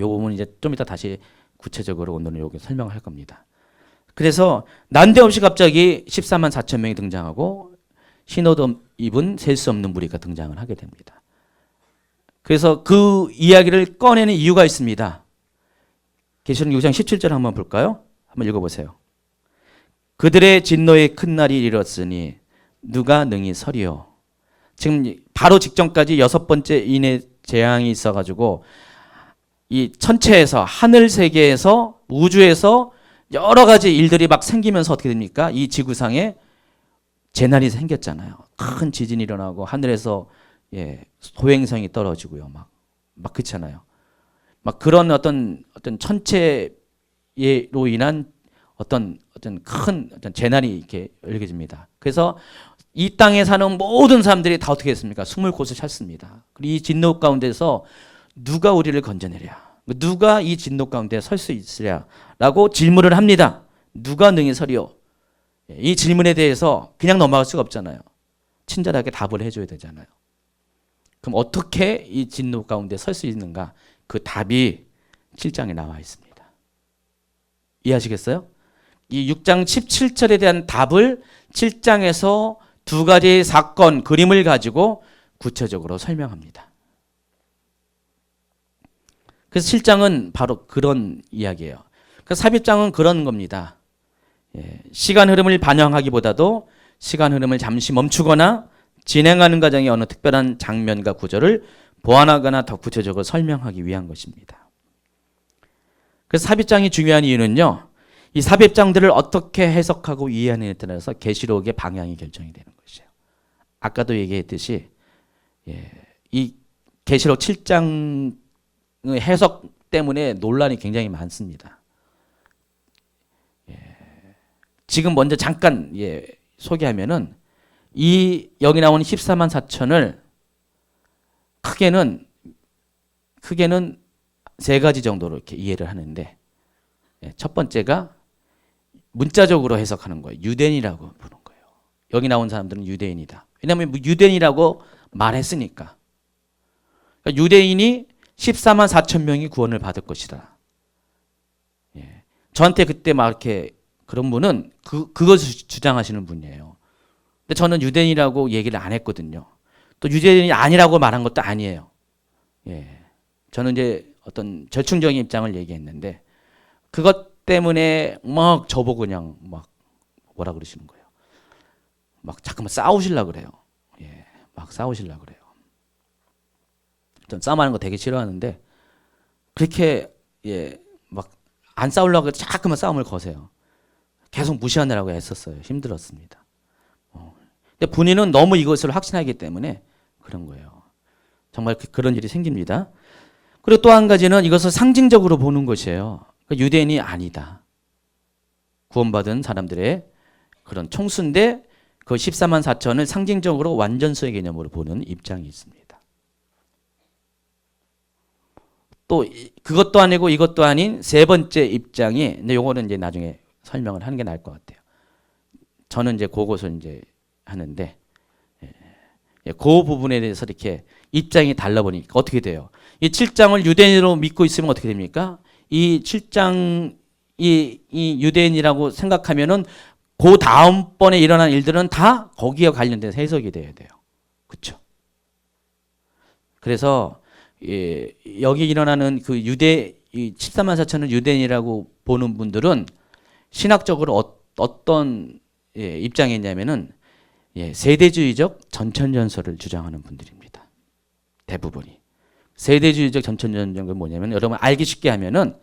이 부분 이제 좀 이따 다시 구체적으로 오늘은 여기 설명을 할 겁니다. 그래서 난데없이 갑자기 14만 4천 명이 등장하고 신호도 입은 셀 수 없는 무리가 등장을 하게 됩니다. 그래서 그 이야기를 꺼내는 이유가 있습니다. 계시록 6장 17절 한번 볼까요? 한번 읽어보세요. 그들의 진노의 큰 날이 이르렀으니 누가 능히 서리요. 지금 바로 직전까지 6번째 인의 재앙이 있어가지고 이 천체에서 하늘 세계에서 우주에서 여러 가지 일들이 막 생기면서 어떻게 됩니까? 이 지구상에 재난이 생겼잖아요. 큰 지진이 일어나고 하늘에서 소행성이 떨어지고요. 막 그렇잖아요. 막 그런 어떤 천체로 인한 어떤 큰 재난이 이렇게 일어납니다. 그래서 이 땅에 사는 모든 사람들이 다 어떻게 했습니까? 숨을 곳을 찾습니다. 그리고 이 진노 가운데서 누가 우리를 건져내랴? 누가 이 진노 가운데 설 수 있으랴? 라고 질문을 합니다. 누가 능히 서리요? 이 질문에 대해서 그냥 넘어갈 수가 없잖아요. 친절하게 답을 해줘야 되잖아요. 그럼 어떻게 이 진노 가운데 설 수 있는가? 그 답이 7장에 나와 있습니다. 이해하시겠어요? 이 6장 17절에 대한 답을 7장에서 두 가지의 사건, 그림을 가지고 구체적으로 설명합니다. 그래서 7장은 바로 그런 이야기예요. 그래서 삽입장은 그런 겁니다. 시간 흐름을 반영하기보다도 시간 흐름을 잠시 멈추거나 진행하는 과정의 어느 특별한 장면과 구조를 보완하거나 더 구체적으로 설명하기 위한 것입니다. 그래서 삽입장이 중요한 이유는요. 이 삽입장들을 어떻게 해석하고 이해하느냐에 따라서 계시록의 방향이 결정이 되는 것이에요. 아까도 얘기했듯이 이 계시록 7장의 해석 때문에 논란이 굉장히 많습니다. 지금 먼저 잠깐 소개하면은 이 여기 나오는 14만 4천을 크게는 세 가지 정도로 이렇게 이해를 하는데 첫 번째가 문자적으로 해석하는 거예요. 유대인이라고 부르는 거예요. 여기 나온 사람들은 유대인이다. 왜냐하면 유대인이라고 말했으니까. 그러니까 유대인이 14만 4천 명이 구원을 받을 것이다. 저한테 그때 막 이렇게 그런 분은 그것을 주장하시는 분이에요. 근데 저는 유대인이라고 얘기를 안 했거든요. 또 유대인이 아니라고 말한 것도 아니에요. 저는 이제 어떤 절충적인 입장을 얘기했는데 그것 때문에 막 저보고 그냥 막 뭐라 그러시는 거예요. 막 잠깐만 싸우시려고 그래요. 막 싸우시려고 그래요. 전 싸움하는 거 되게 싫어하는데 그렇게 막 안 싸우려고 자꾸만 싸움을 거세요. 계속 무시하느라고 애썼어요. 힘들었습니다. 근데 본인은 너무 이것을 확신하기 때문에 그런 거예요. 정말 그런 일이 생깁니다. 그리고 또 한 가지는 이것을 상징적으로 보는 것이에요. 그러니까 유대인이 아니다. 구원받은 사람들의 그런 총수인데 그 14만 4천을 상징적으로 완전수의 개념으로 보는 입장이 있습니다. 또 그것도 아니고 이것도 아닌 세 번째 입장이 근데 요거는 이제 나중에 설명을 하는 게 나을 것 같아요. 저는 이제 그것을 이제 하는데 그 부분에 대해서 이렇게 입장이 달라 보니까 어떻게 돼요? 이 7장을 유대인으로 믿고 있으면 어떻게 됩니까? 이 7장 이 유대인이라고 생각하면은 그 다음번에 일어난 일들은 다 거기에 관련된 해석이 돼야 돼요. 그렇죠? 그래서 여기 일어나는 그 이 14만 4천을 유대인이라고 보는 분들은 신학적으로 어떤 입장이 있냐면은 세대주의적 전천전설을 주장하는 분들입니다. 대부분이. 세대주의적 전천전설은 뭐냐면 여러분 알기 쉽게 하면은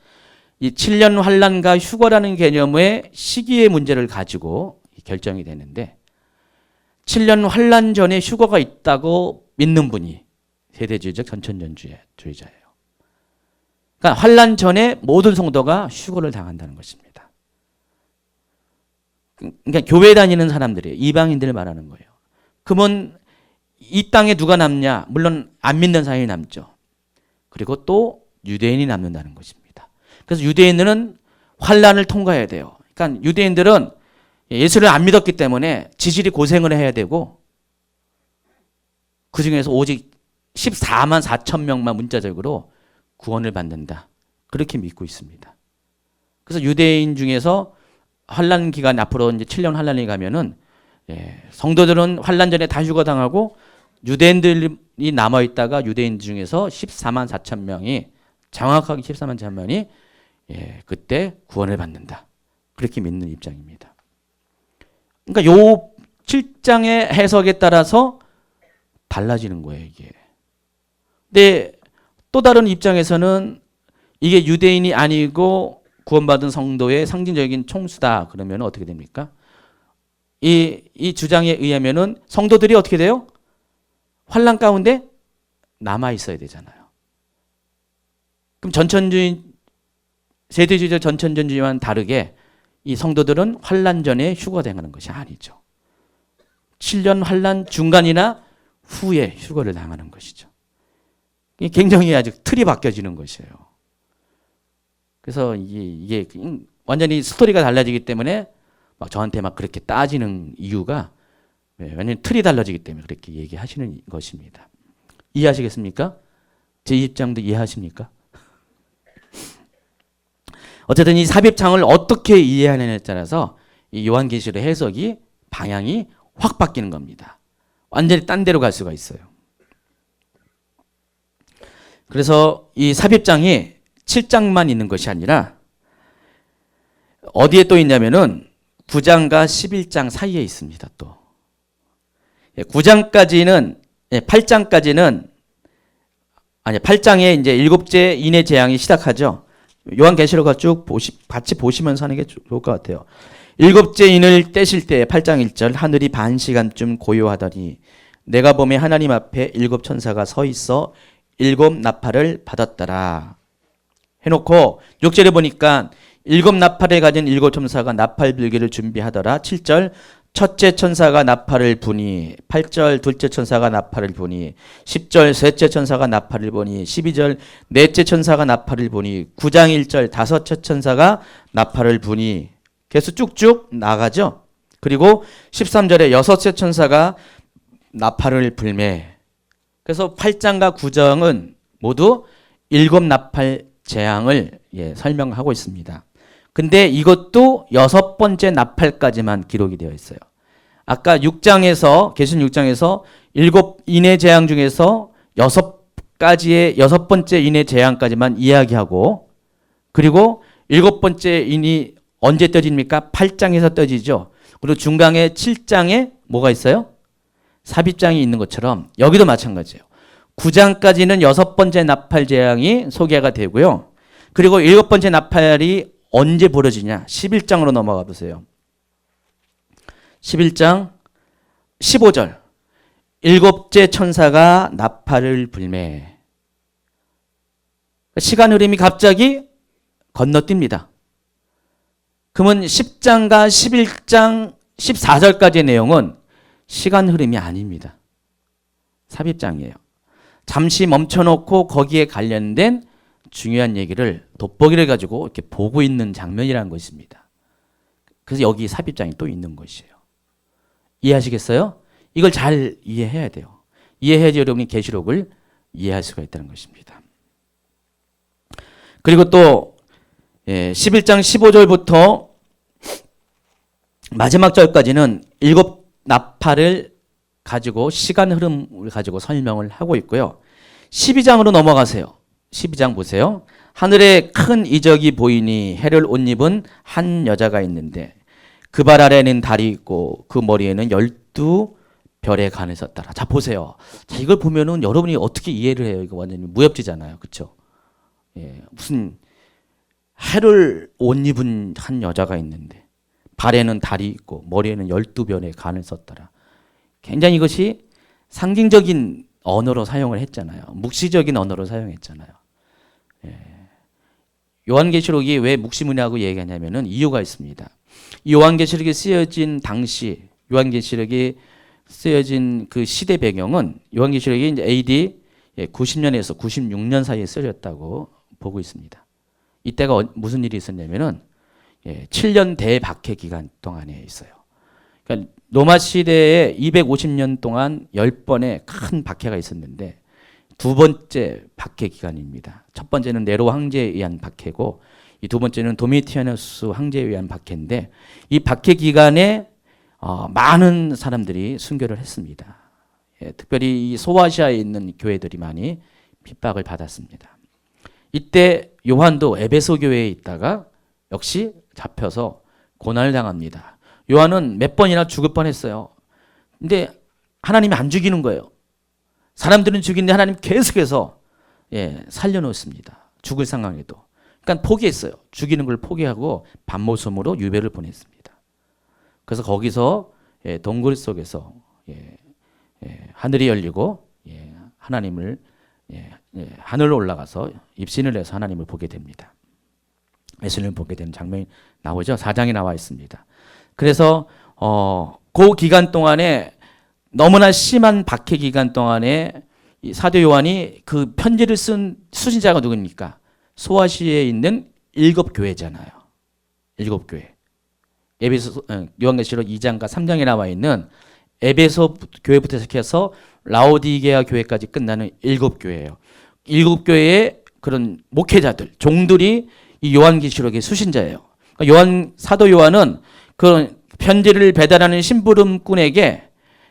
이 7년 환란과 휴거라는 개념의 시기의 문제를 가지고 결정이 되는데 7년 환란 전에 휴거가 있다고 믿는 분이 세대주의적 전천전주의자예요. 그러니까 환란 전에 모든 성도가 휴거를 당한다는 것입니다. 그러니까 교회 다니는 사람들이에요. 이방인들을 말하는 거예요. 그러면 이 땅에 누가 남냐? 물론 안 믿는 사람이 남죠. 그리고 또 유대인이 남는다는 것입니다. 그래서 유대인들은 환란을 통과해야 돼요. 그러니까 유대인들은 예수를 안 믿었기 때문에 지질이 고생을 해야 되고 그 중에서 오직 14만 4천 명만 문자적으로 구원을 받는다. 그렇게 믿고 있습니다. 그래서 유대인 중에서 환란 기간 앞으로 이제 7년 환란이 가면은 성도들은 환란 전에 다 휴거당하고 유대인들이 남아 있다가 유대인 중에서 14만 4천 명이 정확하게 14만 4천 명이 그때 구원을 받는다. 그렇게 믿는 입장입니다. 그러니까 요 7장의 해석에 따라서 달라지는 거예요, 이게. 근데 또 다른 입장에서는 이게 유대인이 아니고 구원받은 성도의 상징적인 총수다. 그러면 어떻게 됩니까? 이 주장에 의하면은 성도들이 어떻게 돼요? 환란 가운데 남아 있어야 되잖아요. 그럼 전천주의, 세대주의적 전천주의와는 다르게 이 성도들은 환란 전에 휴거당하는 것이 아니죠. 7년 환란 중간이나 후에 휴거를 당하는 것이죠. 이게 굉장히 아주 틀이 바뀌어지는 것이에요. 그래서 이게 완전히 스토리가 달라지기 때문에 막 저한테 막 그렇게 따지는 이유가 완전히 틀이 달라지기 때문에 그렇게 얘기하시는 것입니다. 이해하시겠습니까? 제 입장도 이해하십니까? 어쨌든 이 삽입창을 어떻게 이해하느냐에 따라서 이 요한계시록 해석이 방향이 확 바뀌는 겁니다. 완전히 딴 데로 갈 수가 있어요. 그래서 이 삽입장이 7장만 있는 것이 아니라 어디에 또 있냐면은 9장과 11장 사이에 있습니다. 또 9장까지는 8장까지는 아니 8장에 이제 일곱째 인의 재앙이 시작하죠. 요한계시록을 쭉 같이 보시면서 하는 게 좋을 것 같아요. 일곱째 인을 떼실 때 8장 1절 하늘이 반 시간쯤 고요하더니 내가 보매 하나님 앞에 일곱 천사가 서 있어 일곱 나팔을 받았더라 해놓고 6절에 보니까 일곱 나팔을 가진 일곱 천사가 나팔 불기를 준비하더라. 7절 첫째 천사가 나팔을 부니 8절 둘째 천사가 나팔을 부니 10절 셋째 천사가 나팔을 부니 12절 넷째 천사가 나팔을 부니 9장 1절 다섯째 천사가 나팔을 부니 계속 쭉쭉 나가죠. 그리고 13절에 여섯째 천사가 나팔을 불매. 그래서 8장과 9장은 모두 일곱 나팔 재앙을 설명하고 있습니다. 근데 이것도 여섯 번째 나팔까지만 기록이 되어 있어요. 아까 6장에서 계시록 6장에서 일곱 인의 재앙 중에서 여섯 번째 인의 재앙까지만 이야기하고 그리고 일곱 번째 인이 언제 떠집니까? 8장에서 떠지죠. 그리고 중간에 7장에 뭐가 있어요? 삽입장이 있는 것처럼 여기도 마찬가지예요. 9장까지는 여섯 번째 나팔 재앙이 소개가 되고요. 그리고 일곱 번째 나팔이 언제 벌어지냐? 11장으로 넘어가 보세요. 11장 15절 일곱째 천사가 나팔을 불매. 시간 흐름이 갑자기 건너뜁니다. 그러면 10장과 11장 14절까지의 내용은 시간 흐름이 아닙니다. 삽입장이에요. 잠시 멈춰놓고 거기에 관련된 중요한 얘기를 돋보기를 가지고 이렇게 보고 있는 장면이라는 것입니다. 그래서 여기 삽입장이 또 있는 것이에요. 이해하시겠어요? 이걸 잘 이해해야 돼요. 이해해야지 여러분이 계시록을 이해할 수가 있다는 것입니다. 그리고 또 11장 15절부터 마지막 절까지는 일곱 나팔을 가지고 시간 흐름을 가지고 설명을 하고 있고요. 12장으로 넘어가세요. 12장 보세요. 하늘에 큰 이적이 보이니 해를 옷 입은 한 여자가 있는데 그 발 아래는 달이 있고 그 머리에는 12별의 간을 썼더라. 자 보세요. 자 이걸 보면은 여러분이 어떻게 이해를 해요? 이거 완전히 무협지잖아요. 그렇죠? 무슨 해를 옷 입은 한 여자가 있는데 발에는 달이 있고 머리에는 12별의 간을 썼더라. 굉장히 이것이 상징적인 언어로 사용을 했잖아요. 묵시적인 언어로 사용했잖아요. 요한계시록이 왜 묵시문이라고 얘기하냐면은 이유가 있습니다. 이 요한계시록이 쓰여진 당시, 요한계시록이 쓰여진 그 시대 배경은 요한계시록이 이제 AD 90년에서 96년 사이에 쓰여졌다고 보고 있습니다. 이때가 무슨 일이 있었냐면은 7년 대박해 기간 동안에 있어요. 그러니까 로마 시대에 250년 동안 10번의 큰 박해가 있었는데 두 번째 박해 기간입니다. 첫 번째는 네로 황제에 의한 박해고 이 두 번째는 도미티아누스 황제에 의한 박해인데 이 박해 기간에 많은 사람들이 순교를 했습니다. 예, 특별히 이 소아시아에 있는 교회들이 많이 핍박을 받았습니다. 이때 요한도 에베소 교회에 있다가 역시 잡혀서 고난을 당합니다. 요한은 몇 번이나 죽을 뻔했어요. 근데 하나님이 안 죽이는 거예요. 사람들은 죽이는데 하나님 계속해서 살려놓습니다. 죽을 상황에도. 그러니까 포기했어요. 죽이는 걸 포기하고 밤모섬으로 유배를 보냈습니다. 그래서 거기서 동굴 속에서 하늘이 열리고 하나님을 하늘로 올라가서 입신을 해서 하나님을 보게 됩니다. 예수님을 보게 되는 장면이 나오죠. 4장에 나와 있습니다. 그래서 그 기간 동안에 너무나 심한 박해 기간 동안에 이 사도 요한이 그 편지를 쓴 수신자가 누굽니까? 소아시아에 있는 7교회잖아요. 7교회. 에베소 요한계시록 2장과 3장에 나와 있는 에베소 교회부터 시작해서 라오디게아 교회까지 끝나는 7교회예요. 7교회의 그런 목회자들, 종들이 이 요한계시록의 수신자예요. 그러니까 사도 요한은 그런 편지를 배달하는 심부름꾼에게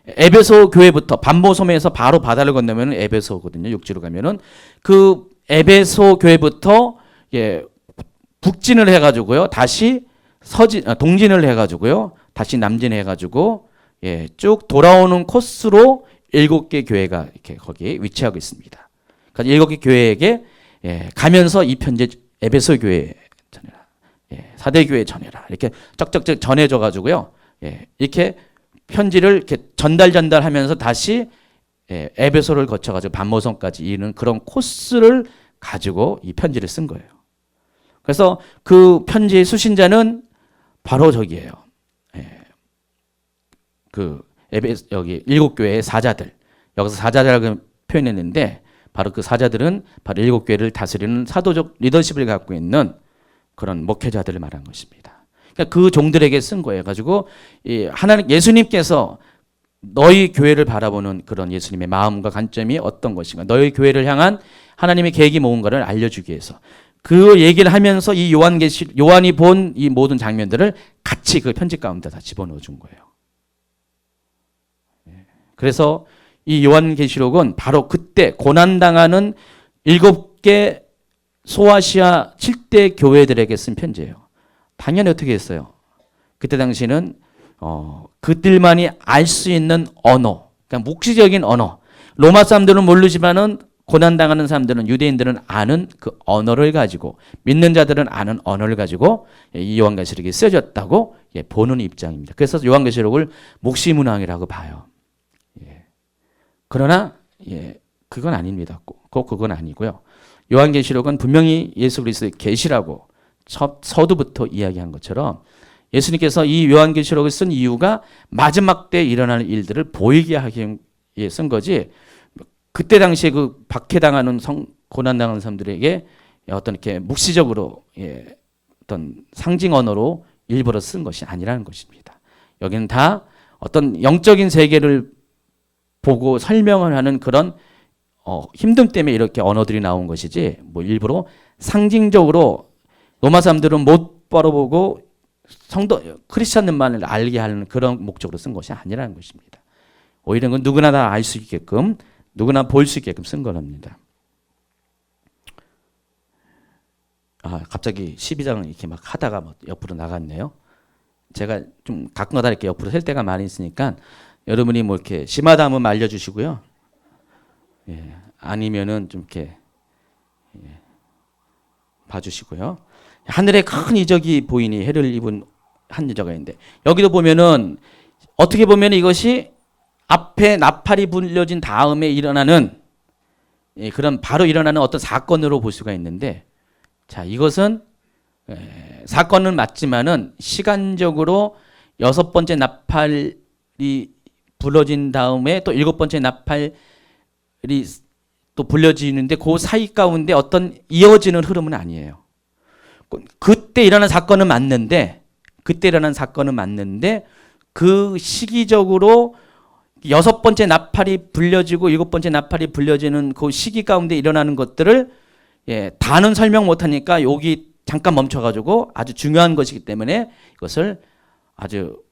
에베소 교회부터 밤모섬에서 바로 바다를 건너면 에베소거든요. 육지로 가면은 그 에베소 교회부터 북진을 해가지고요. 다시 동진을 해가지고요. 다시 남진해가지고 쭉 돌아오는 코스로 7개 교회가 이렇게 거기에 위치하고 있습니다. 그러니까 7개 교회에게 가면서 이 편지 에베소 교회 전해라, 사대 교회 전해라 이렇게 쩍쩍쩍 전해줘가지고요. 이렇게 편지를 이렇게 전달하면서 다시 에베소를 거쳐가지고 밤모섬까지 이르는 그런 코스를 가지고 이 편지를 쓴 거예요. 그래서 그 편지의 수신자는 바로 저기예요. 여기 7교회의 사자들. 여기서 사자라고 표현했는데 바로 그 사자들은 바로 7교회를 다스리는 사도적 리더십을 갖고 있는 그런 목회자들을 말한 것입니다. 그러니까 그 종들에게 쓴 거예요. 가지고 하나님 예수님께서 너희 교회를 바라보는 그런 예수님의 마음과 관점이 어떤 것인가, 너희 교회를 향한 하나님의 계획이 뭔가를 알려주기 위해서 그 얘기를 하면서 이 요한이 본 이 모든 장면들을 같이 그 편지 가운데 다 집어넣어 준 거예요. 그래서 이 요한계시록은 바로 그때 고난당하는 7개 소아시아 7대 교회들에게 쓴 편지예요. 당연히 어떻게 했어요? 그때 당시는 그들만이 알 수 있는 언어, 그러니까 묵시적인 언어. 로마 사람들은 모르지만은 고난당하는 사람들은, 유대인들은 아는 그 언어를 가지고, 믿는 자들은 아는 언어를 가지고 이 요한계시록이 쓰여졌다고 보는 입장입니다. 그래서 요한계시록을 묵시문항이라고 봐요. 그러나 그건 아닙니다. 꼭 그건 아니고요. 요한계시록은 분명히 예수 그리스도의 계시라고 서두부터 이야기한 것처럼 예수님께서 이 요한계시록을 쓴 이유가 마지막 때 일어날 일들을 보이게 하기 위해 쓴 거지, 그때 당시에 그 박해당하는 고난당하는 사람들에게 어떤 이렇게 묵시적으로 어떤 상징 언어로 일부러 쓴 것이 아니라는 것입니다. 여기는 다 어떤 영적인 세계를 보고 설명을 하는 그런 힘듦 때문에 이렇게 언어들이 나온 것이지, 뭐 일부러 상징적으로 로마 사람들은 못 바라보고 크리스천들만을 알게 하는 그런 목적으로 쓴 것이 아니라는 것입니다. 오히려 그건 누구나 다 알 수 있게끔, 누구나 볼 수 있게끔 쓴 거랍니다. 갑자기 12장을 이렇게 막 하다가 뭐 옆으로 나갔네요. 제가 좀 가끔가다 이렇게 옆으로 셀 때가 많이 있으니까 여러분이 뭐 이렇게 심하다 하면 알려주시고요. 아니면은 좀 이렇게 봐주시고요. 하늘에 큰 이적이 보이니 해를 입은 한 여자가 있는데, 여기도 보면은 어떻게 보면 이것이 앞에 나팔이 불려진 다음에 일어나는 그런 바로 일어나는 어떤 사건으로 볼 수가 있는데, 자, 이것은 사건은 맞지만은 시간적으로 6번째 나팔이 불러진 다음에 또 7번째 나팔이 또 불려지는데 그 사이 가운데 어떤 이어지는 흐름은 아니에요. 그때 일어난 사건은 맞는데 그 시기적으로 여섯 번째 나팔이 불려지고 일곱 번째 나팔이 불려지는 그 시기 가운데 일어나는 것들을 다는 설명 못하니까 여기 잠깐 멈춰가지고 아주 중요한 것이기 때문에 이것을 아주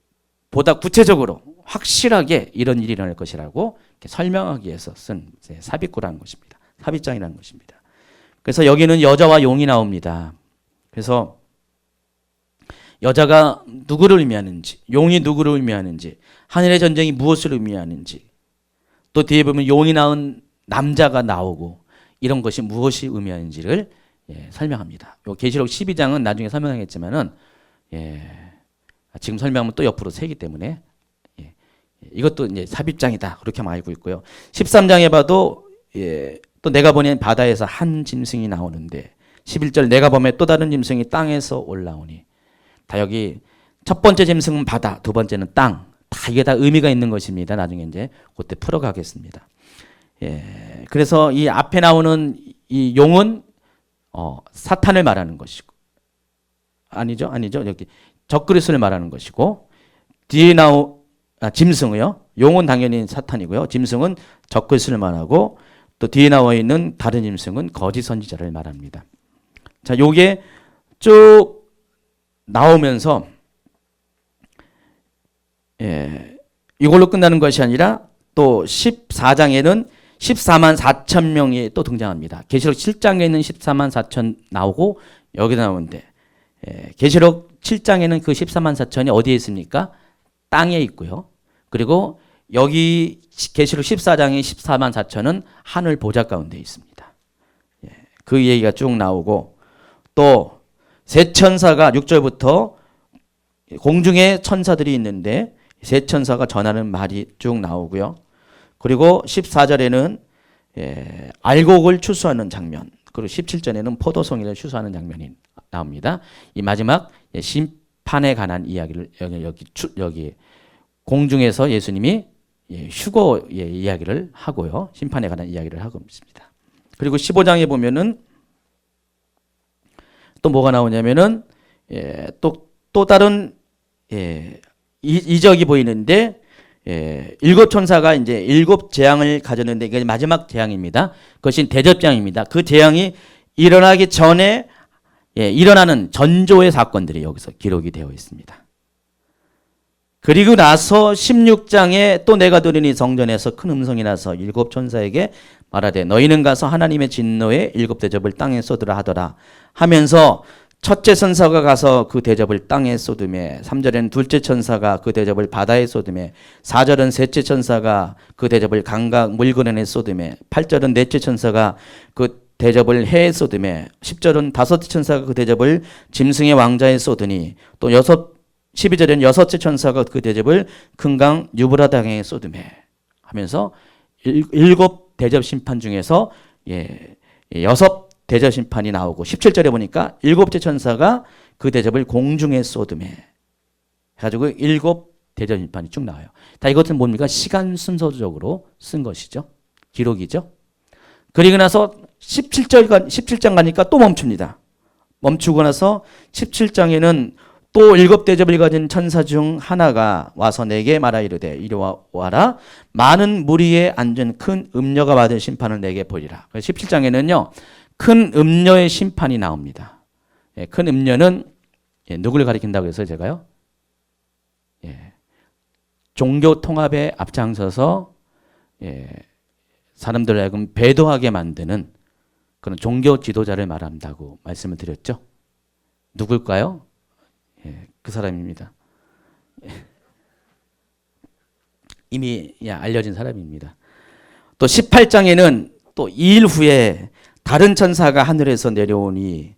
보다 구체적으로 확실하게 이런 일이 일어날 것이라고 설명하기 위해서 쓴 삽입구라는 것입니다. 삽입장이라는 것입니다. 그래서 여기는 여자와 용이 나옵니다. 그래서 여자가 누구를 의미하는지, 용이 누구를 의미하는지, 하늘의 전쟁이 무엇을 의미하는지, 또 뒤에 보면 용이 낳은 남자가 나오고 이런 것이 무엇이 의미하는지를 설명합니다. 요 계시록 12장은 나중에 설명하겠지만은 지금 설명하면 또 옆으로 세기 때문에 이것도 이제 삽입장이다 그렇게 알고 있고요. 13장에 봐도 또 내가 보낸 바다에서 한 짐승이 나오는데 11절 내가 보매 또 다른 짐승이 땅에서 올라오니 다 여기 첫 번째 짐승은 바다, 두 번째는 땅. 다 이게 다 의미가 있는 것입니다. 나중에 이제 그때 풀어가겠습니다. 그래서 이 앞에 나오는 이 용은 사탄을 말하는 것이고 아니죠. 여기 적그리스도를 말하는 것이고 뒤에 짐승이요. 용은 당연히 사탄이고요. 짐승은 적그리스도를 말하고 또 뒤에 나와 있는 다른 짐승은 거짓 선지자를 말합니다. 자, 요게 쭉 나오면서 이걸로 끝나는 것이 아니라 또 14장에는 14만 4천 명이 또 등장합니다. 계시록 7장에 있는 14만 4천 나오고 여기 나오는데 계시록 7장에는 그 14만 4천이 어디에 있습니까? 땅에 있고요. 그리고 여기 계시록 14장의 14만 4천은 하늘 보좌 가운데 있습니다. 그 얘기가 쭉 나오고 또 세 천사가 6절부터 공중에 천사들이 있는데 세 천사가 전하는 말이 쭉 나오고요. 그리고 14절에는 알곡을 추수하는 장면, 그리고 17절에는 포도송이를 추수하는 장면이 나옵니다. 이 마지막 심판에 관한 이야기를 여기 공중에서 예수님이 휴거 이야기를 하고요. 심판에 관한 이야기를 하고 있습니다. 그리고 15장에 보면은 또 뭐가 나오냐면은 또 다른 이적이 보이는데 일곱 천사가 이제 일곱 재앙을 가졌는데 이게 마지막 재앙입니다. 그것이 대접재앙입니다. 그 재앙이 일어나기 전에 일어나는 전조의 사건들이 여기서 기록이 되어 있습니다. 그리고 나서 16장에 또 내가 들으니 성전에서 큰 음성이 나서 일곱 천사에게 말하되 너희는 가서 하나님의 진노의 일곱 대접을 땅에 쏟으라 하더라 하면서 첫째 천사가 가서 그 대접을 땅에 쏟으매 3절에는 둘째 천사가 그 대접을 바다에 쏟으매 4절은 셋째 천사가 그 대접을 강과 물건에 쏟으매 8절은 넷째 천사가 그 대접을 해에 쏟으매 10절은 다섯째 천사가 그 대접을 짐승의 왕자에 쏟으니 또 12절에는 여섯째 천사가 그 대접을 큰 강 유브라당에 쏟으매 하면서 일곱 대접 심판 중에서 여섯 대접 심판이 나오고 17절에 보니까 일곱째 천사가 그 대접을 공중에 쏟으매 해가지고 일곱 대접 심판이 쭉 나와요. 다 이것은 뭡니까? 시간 순서적으로 쓴 것이죠. 기록이죠. 그리고 나서 17장 가니까 또 멈춥니다. 멈추고 나서 17장에는 또 일곱 대접을 가진 천사 중 하나가 와서 내게 말하 이르되 이리 와라 많은 무리에 앉은 큰 음녀가 받을 심판을 내게 보리라. 17장에는요 큰 음녀의 심판이 나옵니다. 큰 음녀는 누구를 가리킨다고 해서 제가요 종교 통합에 앞장서서 사람들을 하여금 배도하게 만드는 그런 종교 지도자를 말한다고 말씀을 드렸죠. 누굴까요? 그 사람입니다. 이미 알려진 사람입니다. 또 18장에는 또 2일 후에 다른 천사가 하늘에서 내려오는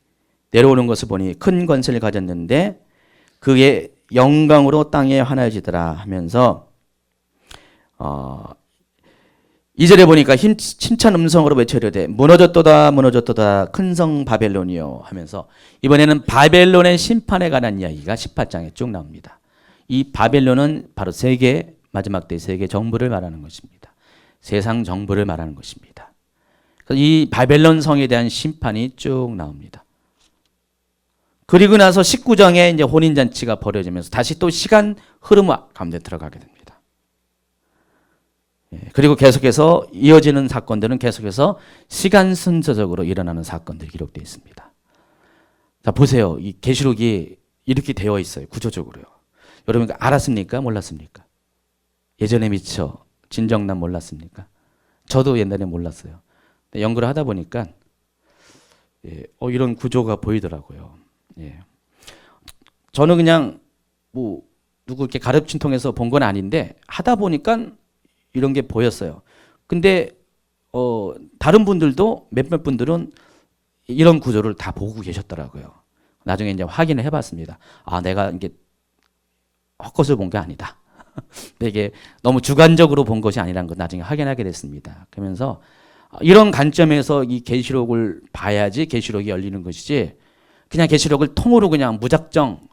것을 보니 큰 권세를 가졌는데 그의 영광으로 땅에 환하여지더라 하면서 2절에 보니까 힘찬 음성으로 외쳐이르되 무너졌도다 무너졌도다 큰 성 바벨론이요 하면서 이번에는 바벨론의 심판에 관한 이야기가 18장에 쭉 나옵니다. 이 바벨론은 바로 마지막 때 세계 정부를 말하는 것입니다. 세상 정부를 말하는 것입니다. 이 바벨론 성에 대한 심판이 쭉 나옵니다. 그리고 나서 19장에 이제 혼인잔치가 벌어지면서 다시 또 시간 흐름 가운데 들어가게 됩니다. 그리고 계속해서 이어지는 사건들은 계속해서 시간 순서적으로 일어나는 사건들이 기록되어 있습니다. 자, 보세요. 이 계시록이 이렇게 되어 있어요. 구조적으로요. 여러분 알았습니까? 몰랐습니까? 예전에 미처 진정난 몰랐습니까? 저도 옛날에 몰랐어요. 연구를 하다 보니까 이런 구조가 보이더라고요. 저는 그냥 뭐 누구 이렇게 가르침 통해서 본 건 아닌데 하다 보니까 이런 게 보였어요. 근데 다른 분들도 몇몇 분들은 이런 구조를 다 보고 계셨더라고요. 나중에 이제 확인을 해봤습니다. 아, 내가 이게 헛것을 본 게 아니다. 되게 너무 주관적으로 본 것이 아니라는 걸 나중에 확인하게 됐습니다. 그러면서 이런 관점에서 이 계시록을 봐야지 계시록이 열리는 것이지, 그냥 계시록을 통으로 그냥 무작정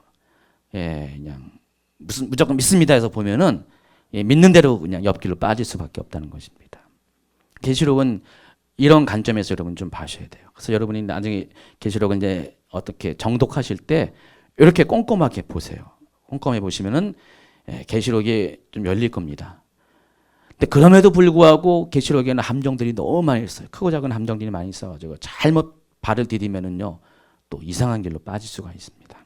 그냥 무조건 믿습니다 해서 보면은 믿는 대로 그냥 옆길로 빠질 수밖에 없다는 것입니다. 계시록은 이런 관점에서 여러분 좀 봐셔야 돼요. 그래서 여러분이 나중에 계시록을 이제 어떻게 정독하실 때 이렇게 꼼꼼하게 보세요. 꼼꼼히 보시면은 계시록이 좀 열릴 겁니다. 근데 그럼에도 불구하고 계시록에는 함정들이 너무 많이 있어요. 크고 작은 함정들이 많이 있어가지고 잘못 발을 디디면은요 또 이상한 길로 빠질 수가 있습니다.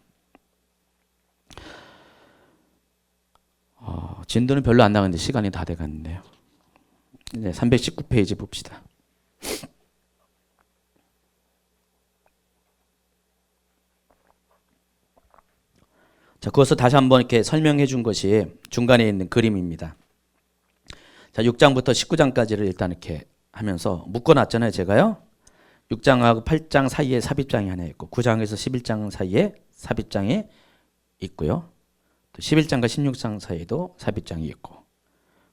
진도는 별로 안 나가는데 시간이 다 돼갔는데요. 이제 319페이지 봅시다. 자, 그것을 다시 한번 이렇게 설명해 준 것이 중간에 있는 그림입니다. 자, 6장부터 19장까지를 일단 이렇게 하면서 묶어놨잖아요, 제가요. 6장하고 8장 사이에 삽입장이 하나 있고 9장에서 11장 사이에 삽입장이 있고요. 또 11장과 16장 사이에도 삽입장이 있고,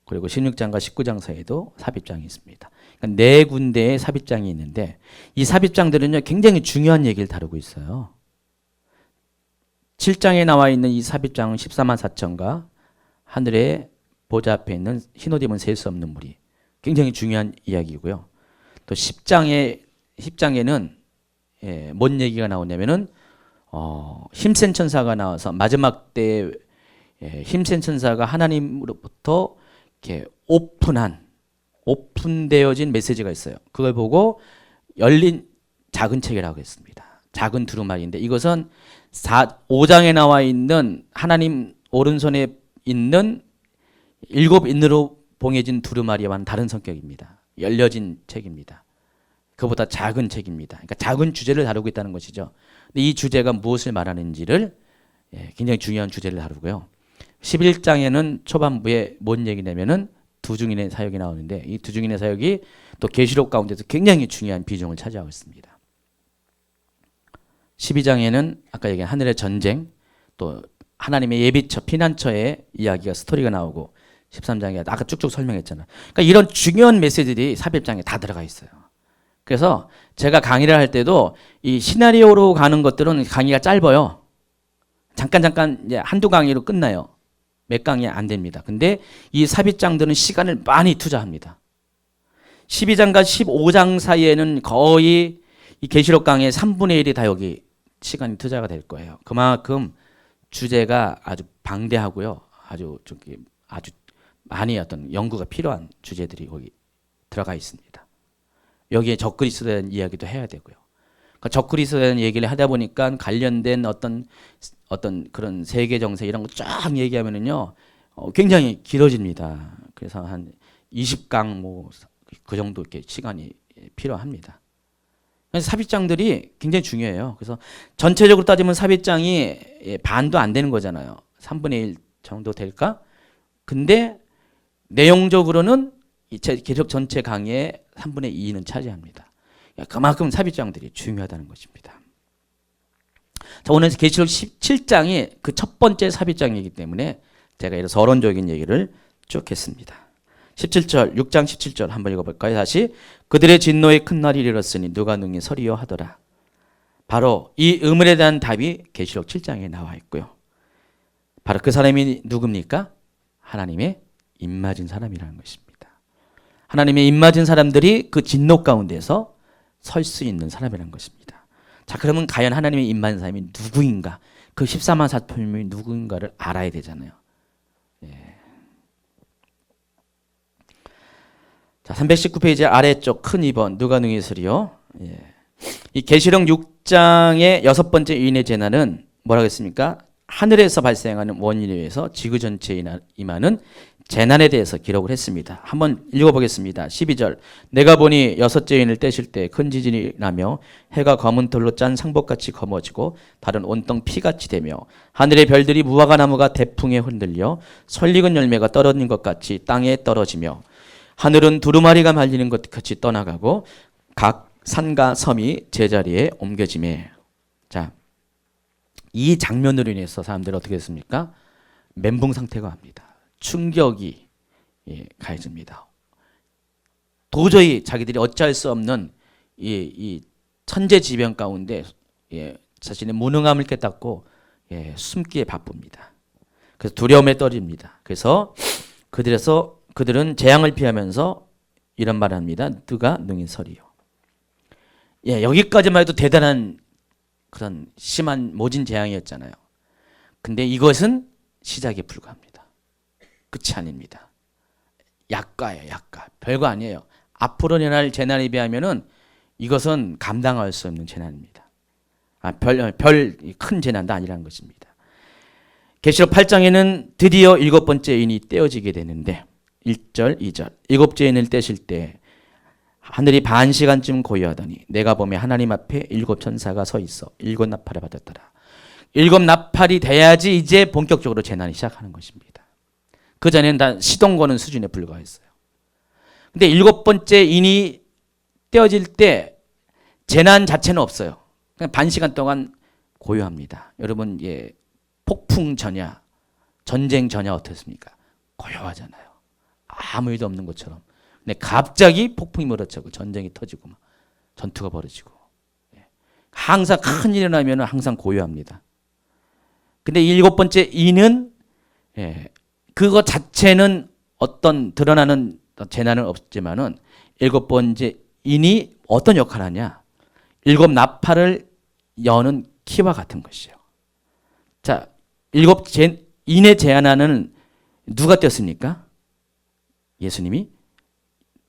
그리고 16장과 19장 사이에도 삽입장이 있습니다. 그러니까 네 군데의 삽입장이 있는데 이 삽입장들은요 굉장히 중요한 얘기를 다루고 있어요. 7장에 나와 있는 이 삽입장은 14만 4천과 하늘의 보좌 앞에 있는 흰 옷 입은 셀 수 없는 무리, 굉장히 중요한 이야기고요. 또 10장에는 뭔 얘기가 나오냐면은 힘센 천사가 나와서 마지막 때에 힘센 천사가 하나님으로부터 이렇게 오픈되어진 메시지가 있어요. 그걸 보고 열린 작은 책이라고 했습니다. 작은 두루마리인데 이것은 5장에 나와 있는 하나님 오른손에 있는 7인으로 봉해진 두루마리와는 다른 성격입니다. 열려진 책입니다. 그보다 작은 책입니다. 그러니까 작은 주제를 다루고 있다는 것이죠. 근데 이 주제가 무엇을 말하는지를 굉장히 중요한 주제를 다루고요. 11장에는 초반부에 뭔 얘기냐면은 두 증인의 사역이 나오는데 이 두 증인의 사역이 또 계시록 가운데서 굉장히 중요한 비중을 차지하고 있습니다. 12장에는 아까 얘기한 하늘의 전쟁, 또 하나님의 예비처, 피난처의 이야기가 스토리가 나오고 13장에 아까 쭉쭉 설명했잖아요. 그러니까 이런 중요한 메시지들이 삽입장에 다 들어가 있어요. 그래서 제가 강의를 할 때도 이 시나리오로 가는 것들은 강의가 짧아요. 잠깐 이제 한두 강의로 끝나요. 몇 강의 안 됩니다. 근데 이 삽입장들은 시간을 많이 투자합니다. 12장과 15장 사이에는 거의 이 계시록 강의 3분의 1이 다 여기 시간이 투자가 될 거예요. 그만큼 주제가 아주 방대하고요. 아주 많이 어떤 연구가 필요한 주제들이 거기 들어가 있습니다. 여기에 적그리스도에 대한 이야기도 해야 되고요. 그러니까 적그리스도에 대한 얘기를 하다 보니까 관련된 어떤 그런 세계 정세 이런 거 쫙 얘기하면은요 굉장히 길어집니다. 그래서 한 20강 뭐 그 정도 이렇게 시간이 필요합니다. 그래서 삽입장들이 굉장히 중요해요. 그래서 전체적으로 따지면 삽입장이 반도 안 되는 거잖아요. 3분의 1 정도 될까? 근데 내용적으로는 이 계시록 전체 강의의 3분의 2는 차지합니다. 그만큼 삽입장들이 중요하다는 것입니다. 자, 오늘 계시록 17장이 그 첫 번째 삽입장이기 때문에 제가 이런 서론적인 얘기를 쭉 했습니다. 17절, 6장 17절 한번 읽어볼까요? 다시. 그들의 진노의 큰 날이 이르렀으니 누가 능히 서리요 하더라. 바로 이 의문에 대한 답이 계시록 7장에 나와 있고요. 바로 그 사람이 누굽니까? 하나님의 입맞은 사람이라는 것입니다. 하나님의 입맞은 사람들이 그 진노 가운데서 설 수 있는 사람이라는 것입니다. 자, 그러면 과연 하나님의 입맞은 사람이 누구인가? 그 14만 4천명이 누구인가를 알아야 되잖아요. 자, 319페이지 아래쪽 큰 2번 누가 능히 서리요? 예. 이 계시록 6장의 6번째 유인의 재난은 뭐라고 했습니까? 하늘에서 발생하는 원인에 의해서 지구 전체에 임하는 재난에 대해서 기록을 했습니다. 한번 읽어보겠습니다. 12절 내가 보니 6째 유인을 떼실 때 큰 지진이 나며 해가 검은 털로 짠 상복같이 검어지고 달은 온통 피같이 되며 하늘의 별들이 무화과 나무가 대풍에 흔들려 설익은 열매가 떨어진 것 같이 땅에 떨어지며 하늘은 두루마리가 말리는 것 같이 떠나가고 각 산과 섬이 제자리에 옮겨지매. 자, 이 장면으로 인해서 사람들은 어떻게 했습니까? 멘붕 상태가 옵니다. 충격이 가해집니다. 도저히 자기들이 어찌할 수 없는 이 천재지변 가운데 자신의 무능함을 깨닫고 숨기에 바쁩니다. 그래서 두려움에 떨입니다. 그래서 그들은 재앙을 피하면서 이런 말을 합니다. 누가 능히 서리요. 여기까지만 해도 대단한 그런 심한 모진 재앙이었잖아요. 근데 이것은 시작에 불과합니다. 끝이 아닙니다. 약가예요, 약가. 별거 아니에요. 앞으로 일어날 재난에 비하면은 이것은 감당할 수 없는 재난입니다. 별 큰 재난도 아니라는 것입니다. 계시록 8장에는 드디어 7번째 인이 떼어지게 되는데 1절, 2절 7째 인을 떼실 때 하늘이 반 시간쯤 고요하더니 내가 보면 하나님 앞에 7 천사가 서 있어 7 나팔을 받았더라. 7 나팔이 돼야지 이제 본격적으로 재난이 시작하는 것입니다. 그 전에는 다 시동 거는 수준에 불과했어요. 근데 7번째 인이 떼어질 때 재난 자체는 없어요. 그냥 반 시간 동안 고요합니다. 여러분, 폭풍 전야, 전쟁 전야 어떻습니까? 고요하잖아요. 아무 일도 없는 것처럼. 근데 갑자기 폭풍이 몰아치고 전쟁이 터지고 막 전투가 벌어지고. 항상 큰 일이 일어나면 항상 고요합니다. 근데 7번째 인은 그거 자체는 어떤 드러나는 재난은 없지만은 7번째 인이 어떤 역할을 하냐? 7 나팔을 여는 키와 같은 것이에요. 자, 7 인의 제한하는 누가 떼었습니까? 예수님이.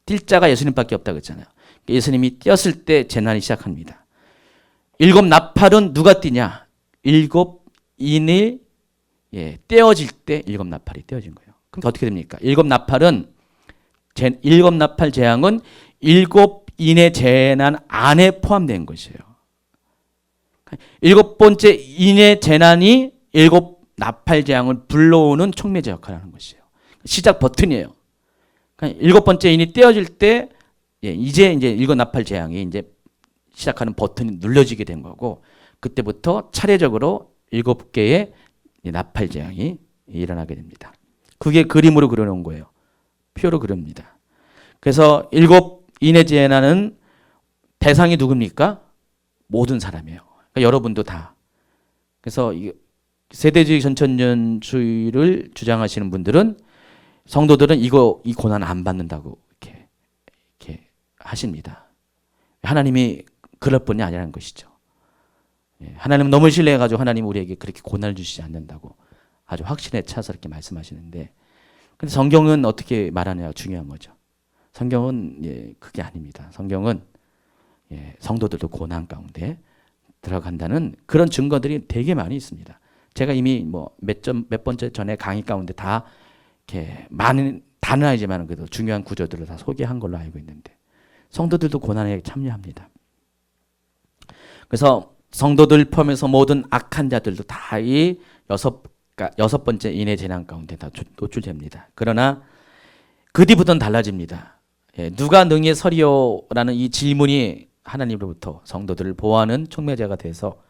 뛸 자가 예수님밖에 없다고 했잖아요. 예수님이 띄었을 때 재난이 시작합니다. 7 나팔은 누가 띄냐? 7 인이 떼어질 때 7 나팔이 떼어진 거예요. 그럼 어떻게 됩니까? 7 나팔은 7 나팔 재앙은 7 인의 재난 안에 포함된 것이에요. 7번째 인의 재난이 7 나팔 재앙을 불러오는 촉매제 역할을 하는 것이에요. 시작 버튼이에요. 7번째 인이 떼어질 때 이제 7 나팔 재앙이 이제 시작하는 버튼이 눌러지게 된 거고 그때부터 차례적으로 7개의 나팔 재앙이 일어나게 됩니다. 그게 그림으로 그려놓은 거예요. 표로 그립니다. 그래서 7 인의 재난은 대상이 누굽니까? 모든 사람이에요. 그러니까 여러분도 다. 그래서 세대주의 전천년주의를 주장하시는 분들은 성도들은 이 고난 안 받는다고 이렇게 하십니다. 하나님이 그럴 분이 아니라는 것이죠. 하나님은 너무 신뢰해가지고 하나님 우리에게 그렇게 고난을 주시지 않는다고 아주 확신에 차서 이렇게 말씀하시는데, 근데 성경은 어떻게 말하느냐가 중요한 거죠. 성경은 그게 아닙니다. 성경은 성도들도 고난 가운데 들어간다는 그런 증거들이 되게 많이 있습니다. 제가 이미 몇 번째 전에 강의 가운데 다 이렇게 많은 다는 아니지만 그래도 중요한 구조들을 다 소개한 걸로 알고 있는데 성도들도 고난에 참여합니다. 그래서 성도들 포함해서 모든 악한 자들도 다 이 6번째 인의 재난 가운데 다 노출됩니다. 그러나 그 뒤부터는 달라집니다. 누가 능히 서리요라는 이 질문이 하나님으로부터 성도들을 보호하는 촉매제가 돼서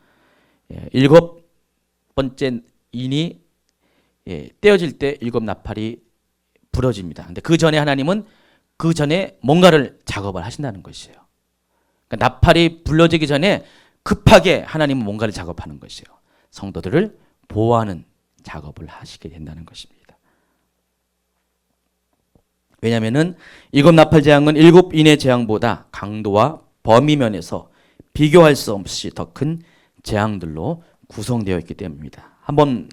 7번째 인이 떼어질 때 7 나팔이 부러집니다. 근데 그 전에 하나님은 그 전에 뭔가를 작업을 하신다는 것이에요. 그러니까 나팔이 불러지기 전에 급하게 하나님은 뭔가를 작업하는 것이에요. 성도들을 보호하는 작업을 하시게 된다는 것입니다. 왜냐하면 7 나팔 재앙은 7 인의 재앙보다 강도와 범위 면에서 비교할 수 없이 더 큰 재앙들로 구성되어 있기 때문입니다. 한번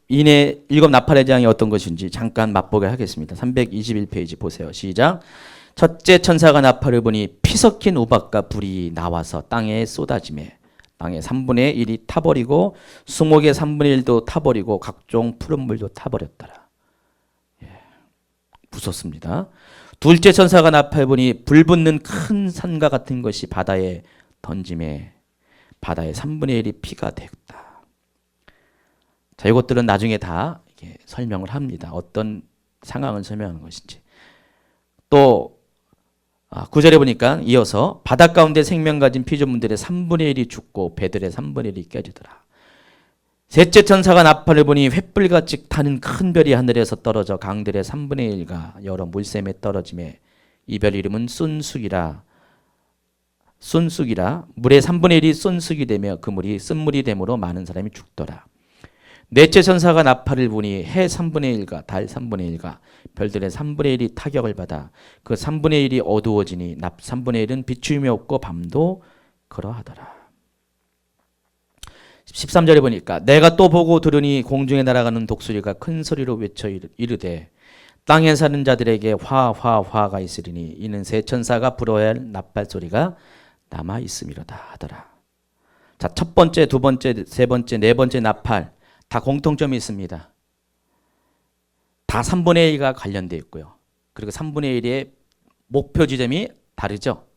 이내 일곱 나팔의 재앙이 어떤 것인지 잠깐 맛보게 하겠습니다. 321페이지 보세요. 시작. 첫째 천사가 나팔을 보니 피 섞인 우박과 불이 나와서 땅에 쏟아지매 땅의 3분의 1이 타버리고 수목의 3분의 1도 타버리고 각종 푸른 물도 타버렸더라. 예, 무섭습니다. 둘째 천사가 나팔 보니 불 붙는 큰 산과 같은 것이 바다에 던짐에 바다의 3분의 1이 피가 되었다. 자, 이것들은 나중에 다 이렇게 설명을 합니다. 어떤 상황을 설명하는 것인지. 또 9절에 보니까 이어서 바다 가운데 생명 가진 피조물들의 3분의 1이 죽고 배들의 3분의 1이 깨지더라. 셋째 천사가 나팔을 보니 횃불같이 타는 큰 별이 하늘에서 떨어져 강들의 3분의 1과 여러 물샘에 떨어지매 이 별 이름은 쏜쑥이라 물의 3분의 1이 쏜쑥이 되며 그 물이 쓴물이 되므로 많은 사람이 죽더라. 넷째 천사가 나팔을 보니 해 3분의 1과 달 3분의 1과 별들의 3분의 1이 타격을 받아 그 3분의 1이 어두워지니 납 3분의 1은 비추임이 없고 밤도 그러하더라. 13절에 보니까 내가 또 보고 들으니 공중에 날아가는 독수리가 큰 소리로 외쳐 이르되 땅에 사는 자들에게 화가 있으리니 이는 세 천사가 불어야 할 나팔 소리가 남아 있음이로다 하더라. 자, 첫 번째, 두 번째, 세 번째, 네 번째 나팔 다 공통점이 있습니다. 다 3분의 1과 관련되어 있고요. 그리고 3분의 1의 목표 지점이 다르죠.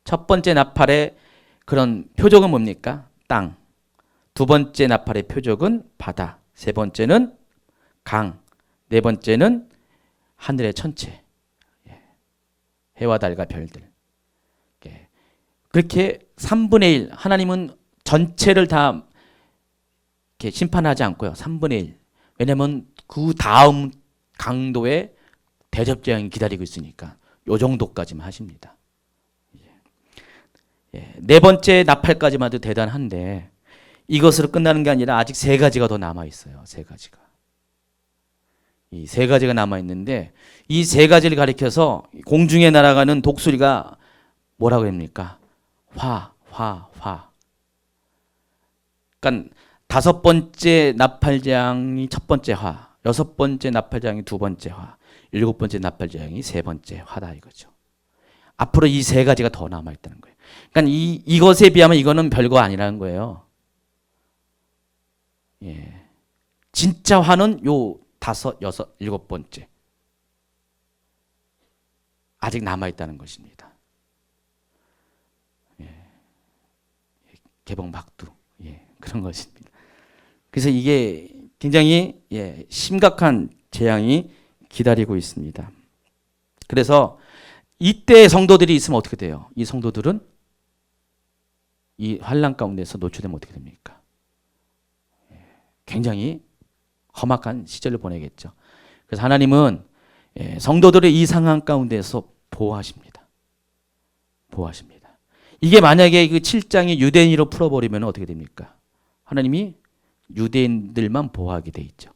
첫 번째 나팔의 그런 표적은 뭡니까? 땅. 두 번째 나팔의 표적은 바다. 세 번째는 강. 네 번째는 하늘의 천체. 해와 달과 별들. 그렇게 3분의 1, 하나님은 전체를 다 이렇게 심판하지 않고요. 3분의 1. 왜냐하면 그 다음 강도의 대접재앙이 기다리고 있으니까 요 정도까지만 하십니다. 네 번째 나팔까지만 해도 대단한데 이것으로 끝나는 게 아니라 아직 세 가지가 더 남아 있어요. 세 가지가. 이 세 가지가 남아 있는데 이 세 가지를 가리켜서 공중에 날아가는 독수리가 뭐라고 합니까? 화. 그러니까 다섯 번째 나팔재앙이 첫 번째 화, 여섯 번째 나팔재앙이 두 번째 화, 일곱 번째 나팔재앙이 세 번째 화다 이거죠. 앞으로 이 세 가지가 더 남아 있다는 거예요. 그러니까 이것에 비하면 이거는 별거 아니라는 거예요. 예. 진짜 화는 요 다섯, 여섯, 일곱 번째 아직 남아 있다는 것입니다. 예. 개봉박두 그런 것입니다. 그래서 이게 굉장히 심각한 재앙이 기다리고 있습니다. 그래서 이때 성도들이 있으면 어떻게 돼요? 이 성도들은 이 환난 가운데서 노출되면 어떻게 됩니까? 굉장히 험악한 시절을 보내겠죠. 그래서 하나님은 성도들의 이 상황 가운데서 보호하십니다. 이게 만약에 그 7장이 유대인으로 풀어버리면 어떻게 됩니까? 하나님이 유대인들만 보호하게 돼 있죠.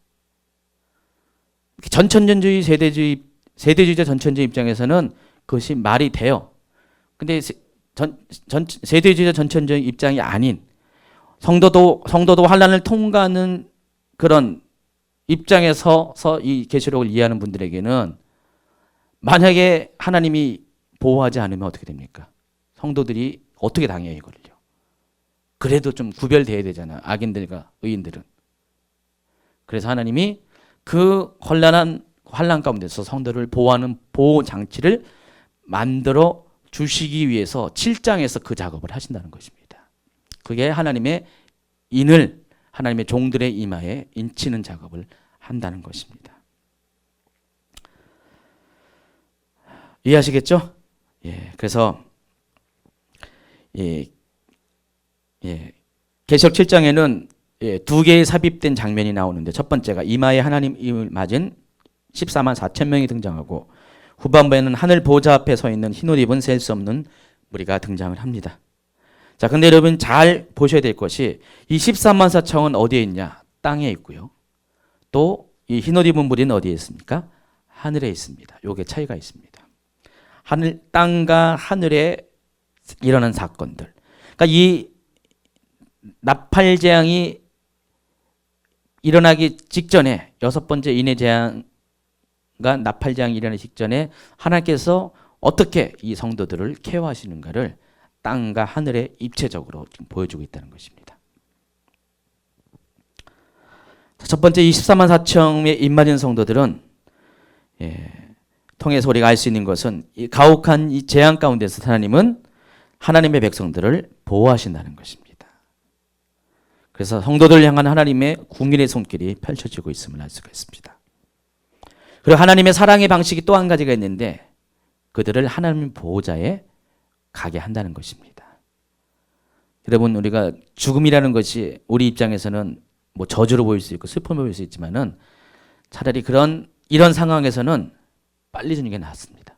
전천전주의, 세대주의자 전천주의 입장에서는 그것이 말이 돼요. 근데 세대주의자 전천주의 입장이 아닌 성도도 환난을 통과하는 그런 입장에서 이 계시록을 이해하는 분들에게는 만약에 하나님이 보호하지 않으면 어떻게 됩니까? 성도들이 어떻게 당해요, 이거를요? 그래도 좀 구별돼야 되잖아. 악인들과 의인들은. 그래서 하나님이 그 혼란한 환난 가운데서 성도를 보호하는 보호 장치를 만들어 주시기 위해서 7장에서 그 작업을 하신다는 것입니다. 그게 하나님의 인을 하나님의 종들의 이마에 인치는 작업을 한다는 것입니다. 이해하시겠죠? 그래서 계시록 7장에는 두 개의 삽입된 장면이 나오는데 첫 번째가 이마에 하나님을 맞은 14만 4천 명이 등장하고 후반부에는 하늘 보좌 앞에 서 있는 흰옷 입은 셀 수 없는 무리가 등장을 합니다. 자, 근데 여러분 잘 보셔야 될 것이 이 14만 4천은 어디에 있냐? 땅에 있고요. 또 이 흰옷 입은 무리는 어디에 있습니까? 하늘에 있습니다. 요게 차이가 있습니다. 땅과 하늘에 일어난 사건들. 그러니까 이 나팔 재앙이 일어나기 직전에 여섯 번째 인해 재앙과 나팔 재앙이 일어나기 직전에 하나님께서 어떻게 이 성도들을 케어하시는가를 땅과 하늘에 입체적으로 지금 보여주고 있다는 것입니다. 첫 번째 24만 4천의 입맞은 성도들은 통해서 우리가 알 수 있는 것은 이 가혹한 이 재앙 가운데서 하나님은 하나님의 백성들을 보호하신다는 것입니다. 그래서 성도들을 향한 하나님의 국민의 손길이 펼쳐지고 있음을 알 수가 있습니다. 그리고 하나님의 사랑의 방식이 또 한 가지가 있는데 그들을 하나님 보호자에 가게 한다는 것입니다. 여러분, 우리가 죽음이라는 것이 우리 입장에서는 뭐 저주로 보일 수 있고 슬픔으로 보일 수 있지만은 차라리 이런 상황에서는 빨리 주는 게 낫습니다.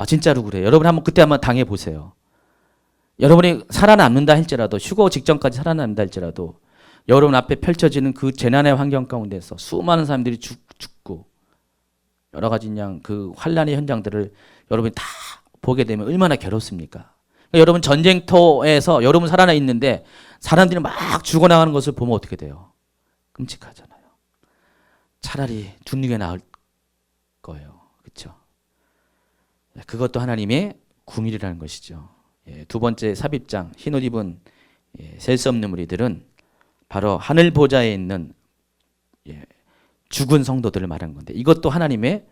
진짜로 그래요. 여러분 그때 한번 당해 보세요. 여러분이 살아남는다 할지라도 휴거 직전까지 살아남는다 할지라도 여러분 앞에 펼쳐지는 그 재난의 환경 가운데서 수많은 사람들이 죽고 여러 가지 그냥 그 환란의 현장들을 여러분이 다 보게 되면 얼마나 괴롭습니까? 그러니까 여러분 전쟁터에서 여러분 살아나 있는데 사람들이 막 죽어나가는 것을 보면 어떻게 돼요? 끔찍하잖아요. 차라리 죽는 게 나을 거예요. 그렇죠? 그것도 하나님의 궁일이라는 것이죠. 두 번째 삽입장, 흰 옷 입은 셀 수 없는 무리들은 바로 하늘 보좌에 있는 죽은 성도들을 말하는 건데 이것도 하나님의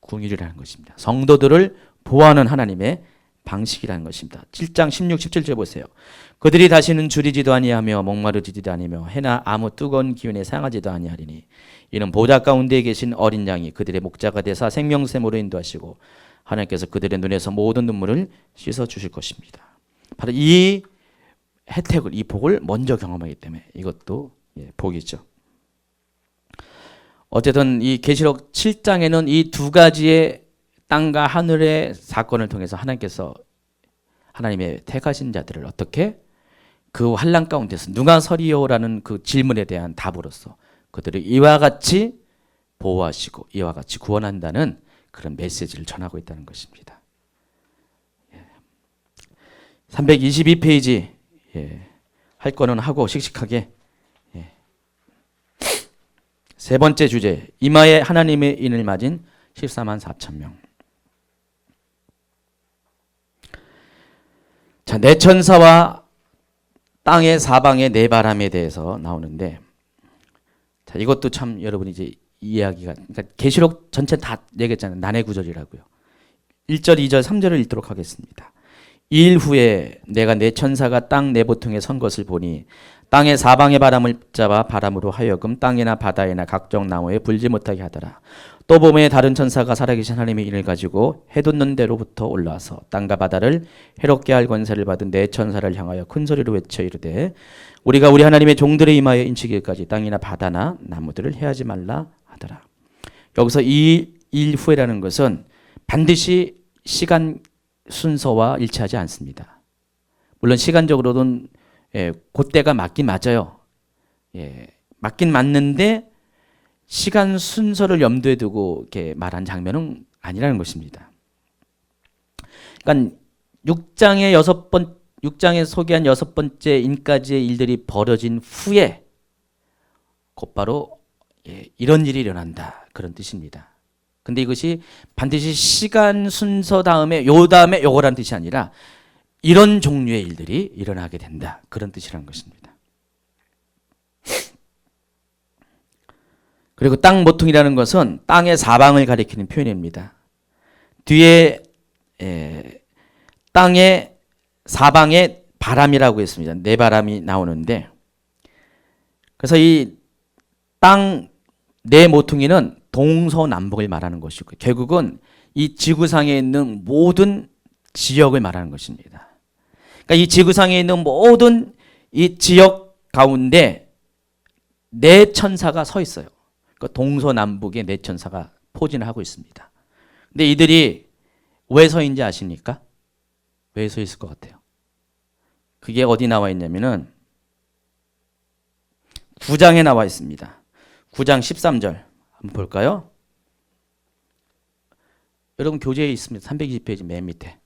궁일이라는 것입니다. 성도들을 보호하는 하나님의 방식이라는 것입니다. 7장 16, 17절 보세요. 그들이 다시는 줄이지도 아니하며 목마르지도 아니며 해나 아무 뜨거운 기운에 상하지도 아니하리니 이는 보좌 가운데 계신 어린 양이 그들의 목자가 되사 생명샘으로 인도하시고 하나님께서 그들의 눈에서 모든 눈물을 씻어 주실 것입니다. 바로 이 혜택을, 이 복을 먼저 경험하기 때문에 이것도 복이죠. 어쨌든 이 계시록 7장에는 이 두 가지의 땅과 하늘의 사건을 통해서 하나님께서 하나님의 택하신 자들을 어떻게 그 환난 가운데서 누가 서리요라는 그 질문에 대한 답으로서 그들을 이와 같이 보호하시고 이와 같이 구원한다는 그런 메시지를 전하고 있다는 것입니다. 322페이지 할 거는 하고 씩씩하게 세 번째 주제 이마에 하나님의 인을 맞은 14만 4천 명. 자, 내 천사와 땅의 사방의 네 바람에 대해서 나오는데 자, 이것도 참 여러분이 이제 이야기가 그러니까 계시록 전체 다 얘기했잖아요. 난해 구절이라고요. 1절, 2절, 3절을 읽도록 하겠습니다. 2일 후에 내가 내 천사가 땅 내보통에 선 것을 보니 땅의 사방의 바람을 잡아 바람으로 하여금 땅이나 바다에나 각종 나무에 불지 못하게 하더라. 또 봄에 다른 천사가 살아계신 하나님의 인을 가지고 해돋는 데로부터 올라와서 땅과 바다를 해롭게 할 권세를 받은 내 천사를 향하여 큰 소리로 외쳐 이르되 우리가 우리 하나님의 종들의 이마에 인치기까지 땅이나 바다나 나무들을 해하지 말라 하더라. 여기서 이 일 후에라는 것은 반드시 시간 순서와 일치하지 않습니다. 물론 시간적으로는 그때가 맞긴 맞아요. 맞긴 맞는데 시간 순서를 염두에 두고 이렇게 말한 장면은 아니라는 것입니다. 그러니까 6장에 소개한 여섯 번째 인까지의 일들이 벌어진 후에 곧바로 이런 일이 일어난다. 그런 뜻입니다. 근데 이것이 반드시 시간 순서 다음에 요거라는 뜻이 아니라 이런 종류의 일들이 일어나게 된다. 그런 뜻이라는 것입니다. 그리고 땅 모퉁이라는 것은 땅의 사방을 가리키는 표현입니다. 뒤에 땅의 사방에 바람이라고 했습니다. 네 바람이 나오는데 그래서 이 땅 네 모퉁이는 동서남북을 말하는 것이고 결국은 이 지구상에 있는 모든 지역을 말하는 것입니다. 그러니까 이 지구상에 있는 모든 이 지역 가운데 네 천사가 서 있어요. 그러니까 동서남북에 네 천사가 포진을 하고 있습니다. 근데 이들이 왜 서 있는지 아십니까? 왜 서 있을 것 같아요? 그게 어디 나와 있냐면은 9장에 나와 있습니다. 9장 13절 한번 볼까요? 여러분 교재에 있습니다. 320페이지 맨 밑에.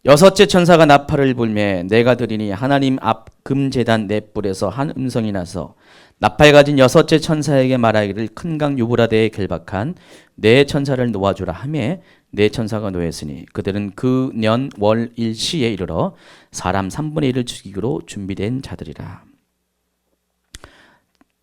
여섯째 천사가 나팔을 불매 내가 들으니 하나님 앞 금제단 넷불에서 한 음성이 나서 나팔 가진 여섯째 천사에게 말하기를 큰 강 유브라데에 결박한 네 천사를 놓아주라 하매 네 천사가 놓였으니 그들은 그 년 월 일시에 이르러 사람 3분의 1을 죽이기로 준비된 자들이라.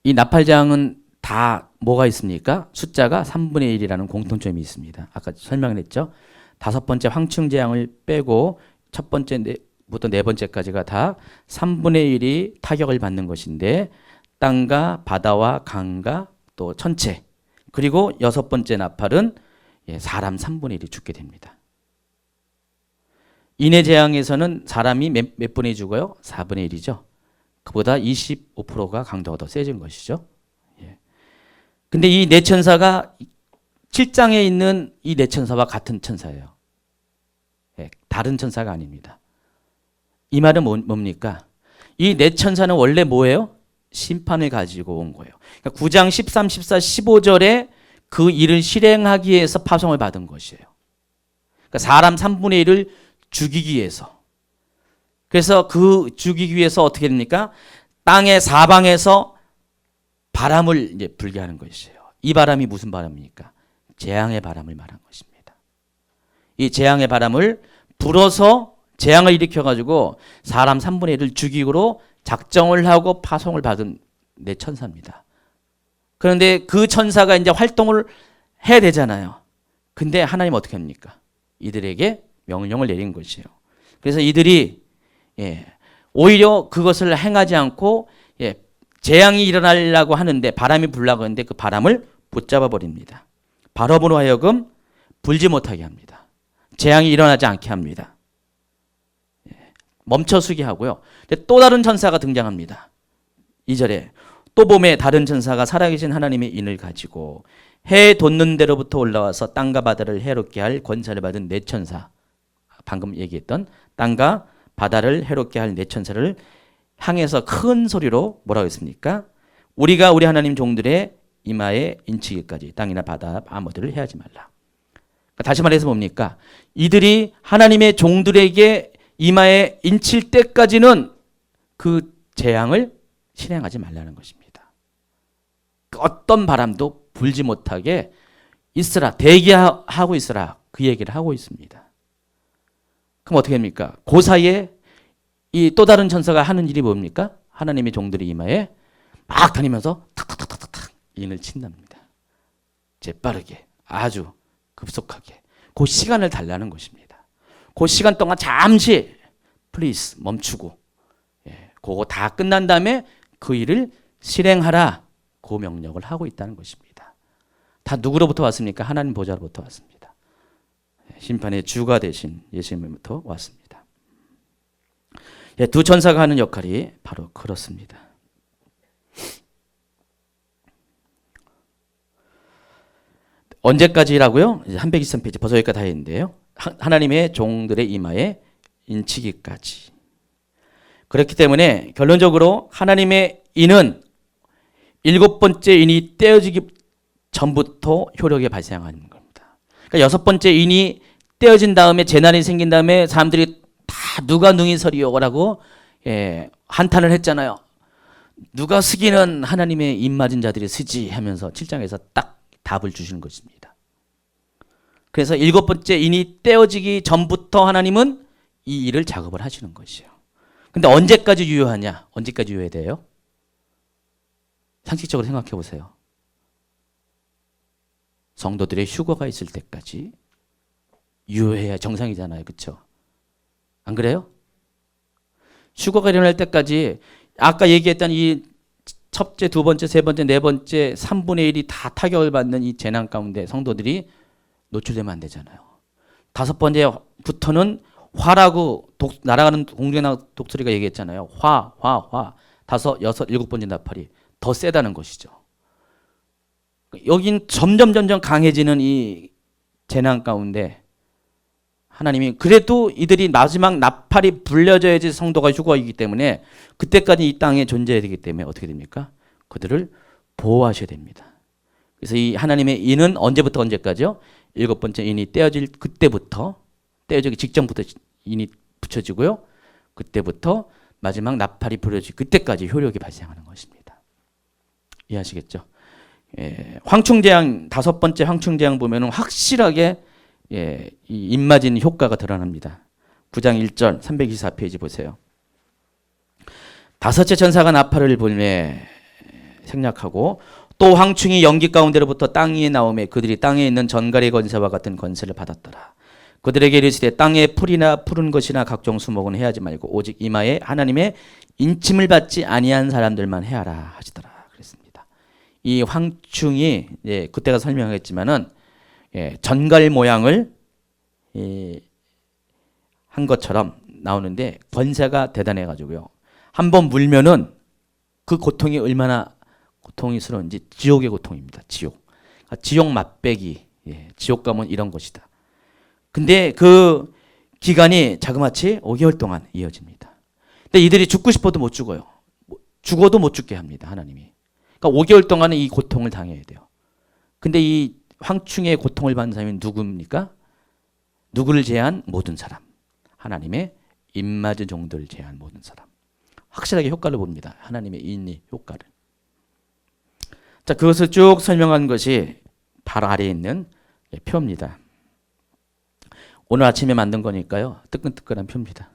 이 나팔장은 다 뭐가 있습니까? 숫자가 3분의 1이라는 공통점이 있습니다. 아까 설명을 했죠. 다섯 번째 황충재앙을 빼고 첫 번째부터 네 번째까지가 다 3분의 1이 타격을 받는 것인데 땅과 바다와 강과 또 천체 그리고 여섯 번째 나팔은 사람 3분의 1이 죽게 됩니다. 인해 재앙에서는 사람이 몇 분의 1이 죽어요? 4분의 1이죠. 그보다 25%가 강도가 더 세진 것이죠. 근데 이 네 천사가 7장에 있는 이 네 천사와 같은 천사예요. 다른 천사가 아닙니다. 이 말은 뭡니까? 이 네 천사는 원래 뭐예요? 심판을 가지고 온 거예요. 그러니까 9장 13, 14, 15절에 그 일을 실행하기 위해서 파송을 받은 것이에요. 그러니까 사람 3분의 1을 죽이기 위해서. 그래서 그 죽이기 위해서 어떻게 됩니까? 땅의 사방에서 바람을 이제 불게 하는 것이에요. 이 바람이 무슨 바람입니까? 재앙의 바람을 말한 것입니다. 이 재앙의 바람을 불어서 재앙을 일으켜가지고 사람 3분의 1을 죽이기로 작정을 하고 파송을 받은 네 천사입니다. 그런데 그 천사가 이제 활동을 해야 되잖아요. 근데 하나님 어떻게 합니까? 이들에게 명령을 내린 것이에요. 그래서 이들이 오히려 그것을 행하지 않고 재앙이 일어나려고 하는데 바람이 불려고 하는데 그 바람을 붙잡아 버립니다. 바람으로 하여금 불지 못하게 합니다. 재앙이 일어나지 않게 합니다. 멈춰서게 하고요. 또 다른 천사가 등장합니다. 2절에 또 봄에 다른 천사가 살아계신 하나님의 인을 가지고 해 돋는 데로부터 올라와서 땅과 바다를 해롭게 할 권세를 받은 네 천사, 방금 얘기했던 땅과 바다를 해롭게 할 네 천사를 향해서 큰 소리로 뭐라고 했습니까? 우리가 우리 하나님 종들의 이마에 인치기까지 땅이나 바다 아무데를 해하지 말라. 다시 말해서 뭡니까? 이들이 하나님의 종들에게 이마에 인칠 때까지는 그 재앙을 실행하지 말라는 것입니다. 어떤 바람도 불지 못하게 있으라, 대기하고 있으라, 그 얘기를 하고 있습니다. 그럼 어떻게 합니까? 그 사이에 이 또 다른 천사가 하는 일이 뭡니까? 하나님의 종들의 이마에 막 다니면서 탁탁탁탁탁 인을 친답니다. 재빠르게, 아주 급속하게. 그 시간을 달라는 것입니다. 그 시간 동안 잠시 플리즈 멈추고 그거 다 끝난 다음에 그 일을 실행하라. 그 명령을 하고 있다는 것입니다. 다 누구로부터 왔습니까? 하나님 보좌로부터 왔습니다. 심판의 주가 되신 예수님으로부터 왔습니다. 두 천사가 하는 역할이 바로 그렇습니다. 언제까지라고요? 이제 323페이지 벌써 여기까지 다 했는데요. 하나님의 종들의 이마에 인치기까지. 그렇기 때문에 결론적으로 하나님의 인은 일곱 번째 인이 떼어지기 전부터 효력이 발생하는 겁니다. 그러니까 여섯 번째 인이 떼어진 다음에 재난이 생긴 다음에 사람들이 다 누가 능히 서리요라고 한탄을 했잖아요. 누가 쓰기는 하나님의 입 맞은 자들이 쓰지 하면서 7장에서 딱 답을 주시는 것입니다. 그래서 일곱 번째 인이 떼어지기 전부터 하나님은 이 일을 작업을 하시는 것이에요. 근데 언제까지 유효하냐? 언제까지 유효해야 돼요? 상식적으로 생각해 보세요. 성도들의 휴거가 있을 때까지 유효해야 정상이잖아요. 그렇죠? 안 그래요? 휴거가 일어날 때까지 아까 얘기했던 이 첫째, 두 번째, 세 번째, 네 번째, 3분의 1이 다 타격을 받는 이 재난 가운데 성도들이 노출되면 안 되잖아요. 다섯 번째부터는 화라고 날아가는 공중의 독수리가 얘기했잖아요. 화. 다섯, 여섯, 일곱 번째 나팔이 더 세다는 것이죠. 여긴 점점 강해지는 이 재난 가운데 하나님이 그래도 이들이 마지막 나팔이 불려져야지 성도가 휴거이기 때문에 그때까지 이 땅에 존재해야 되기 때문에 어떻게 됩니까? 그들을 보호하셔야 됩니다. 그래서 이 하나님의 인은 언제부터 언제까지요? 일곱 번째 인이 떼어질 그때부터, 떼어지기 직전부터 인이 붙여지고요. 그때부터 마지막 나팔이 부려질 그때까지 효력이 발생하는 것입니다. 이해하시겠죠? 황충재앙, 5번째 황충재앙 보면은 확실하게 이 입맞은 효과가 드러납니다. 9장 1절 324페이지 보세요. 5째 천사가 나팔을 불매 생략하고 또 황충이 연기 가운데로부터 땅 위에 나오매 그들이 땅에 있는 전갈의 권세와 같은 권세를 받았더라. 그들에게 이르시되 땅에 풀이나 푸른 것이나 각종 수목은 해하지 말고 오직 이마에 하나님의 인침을 받지 아니한 사람들만 해하라 하시더라 그랬습니다. 이 황충이 그때가 설명했지만은 전갈 모양을 한 것처럼 나오는데 권세가 대단해 가지고요. 한번 물면은 그 고통이 얼마나 고통스러운지 지옥의 고통입니다. 지옥. 지옥 맛배기. 지옥 가면 이런 것이다. 근데 그 기간이 자그마치 5개월 동안 이어집니다. 근데 이들이 죽고 싶어도 못 죽어요. 죽어도 못 죽게 합니다. 하나님이. 그러니까 5개월 동안은 이 고통을 당해야 돼요. 근데 이 황충의 고통을 받는 사람이 누굽니까? 누구를 제한? 모든 사람. 하나님의 입맞은 종들을 제한 모든 사람. 확실하게 효과를 봅니다. 하나님의 인리 효과를. 자, 그것을 쭉 설명한 것이 바로 아래에 있는 표입니다. 오늘 아침에 만든 거니까요. 뜨끈뜨끈한 표입니다.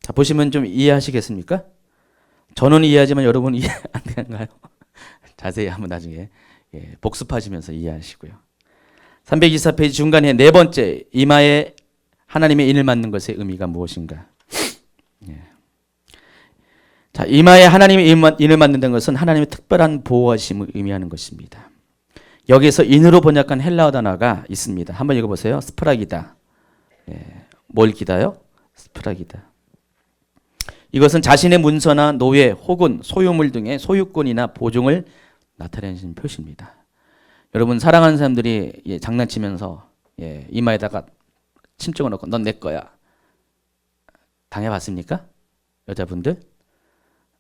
자, 보시면 좀 이해하시겠습니까? 저는 이해하지만 여러분 이해 안 되는가요? 자세히 한번 나중에 복습하시면서 이해하시고요. 324페이지 중간에 4번째 이마에 하나님의 인을 맞는 것의 의미가 무엇인가? 자, 이마에 하나님의 인을 맞는다는 것은 하나님의 특별한 보호하심을 의미하는 것입니다. 여기에서 인으로 번역한 헬라어 단어가 있습니다. 한번 읽어보세요. 스프라기다. 뭘 기다요? 스프라기다. 이것은 자신의 문서나 노예 혹은 소유물 등의 소유권이나 보증을 나타내는 표시입니다. 여러분 사랑하는 사람들이 장난치면서 이마에다가 침 찍어놓고 넌 내 거야. 당해봤습니까? 여자분들?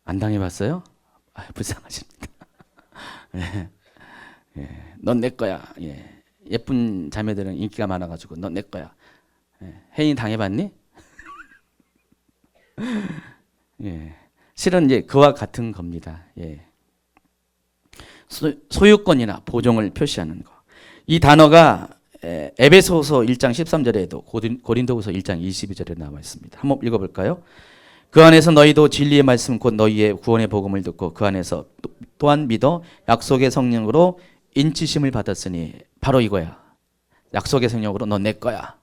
안 당해봤어요? 불쌍하십니다. 넌 내 거야. 예쁜 자매들은 인기가 많아가지고 넌 내 거야. 혜인이 당해봤니? 실은 이제 그와 같은 겁니다. 소유권이나 보존을 표시하는 거. 이 단어가 에베소서 1장 13절에도 고린도후서 1장 22절에 나와 있습니다. 한번 읽어볼까요? 그 안에서 너희도 진리의 말씀 곧 너희의 구원의 복음을 듣고 그 안에서 또한 믿어 약속의 성령으로 인치심을 받았으니 바로 이거야. 약속의 성령으로 너 내 거야.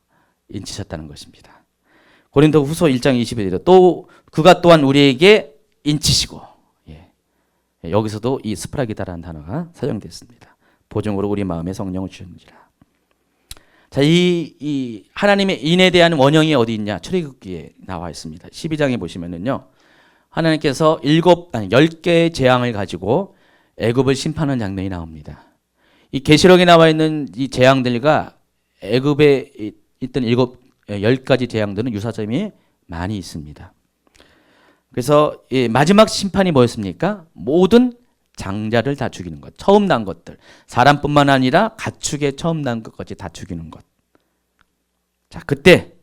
인치셨다는 것입니다. 고린도후서 1장 22절에 또 그가 또한 우리에게 인치시고 여기서도 이 스프라기다라는 단어가 사용됐습니다. 보증으로 우리 마음에 성령을 주셨느니라. 자, 이 하나님의 인에 대한 원형이 어디 있냐? 출애굽기에 나와 있습니다. 12장에 보시면은요. 하나님께서 10개의 재앙을 가지고 애굽을 심판하는 장면이 나옵니다. 이 계시록에 나와 있는 이 재앙들과 애굽에 있던 10가지 재앙들은 유사점이 많이 있습니다. 그래서 마지막 심판이 뭐였습니까? 모든 장자를 다 죽이는 것. 처음 난 것들. 사람뿐만 아니라 가축의 처음 난 것까지 다 죽이는 것. 자, 그때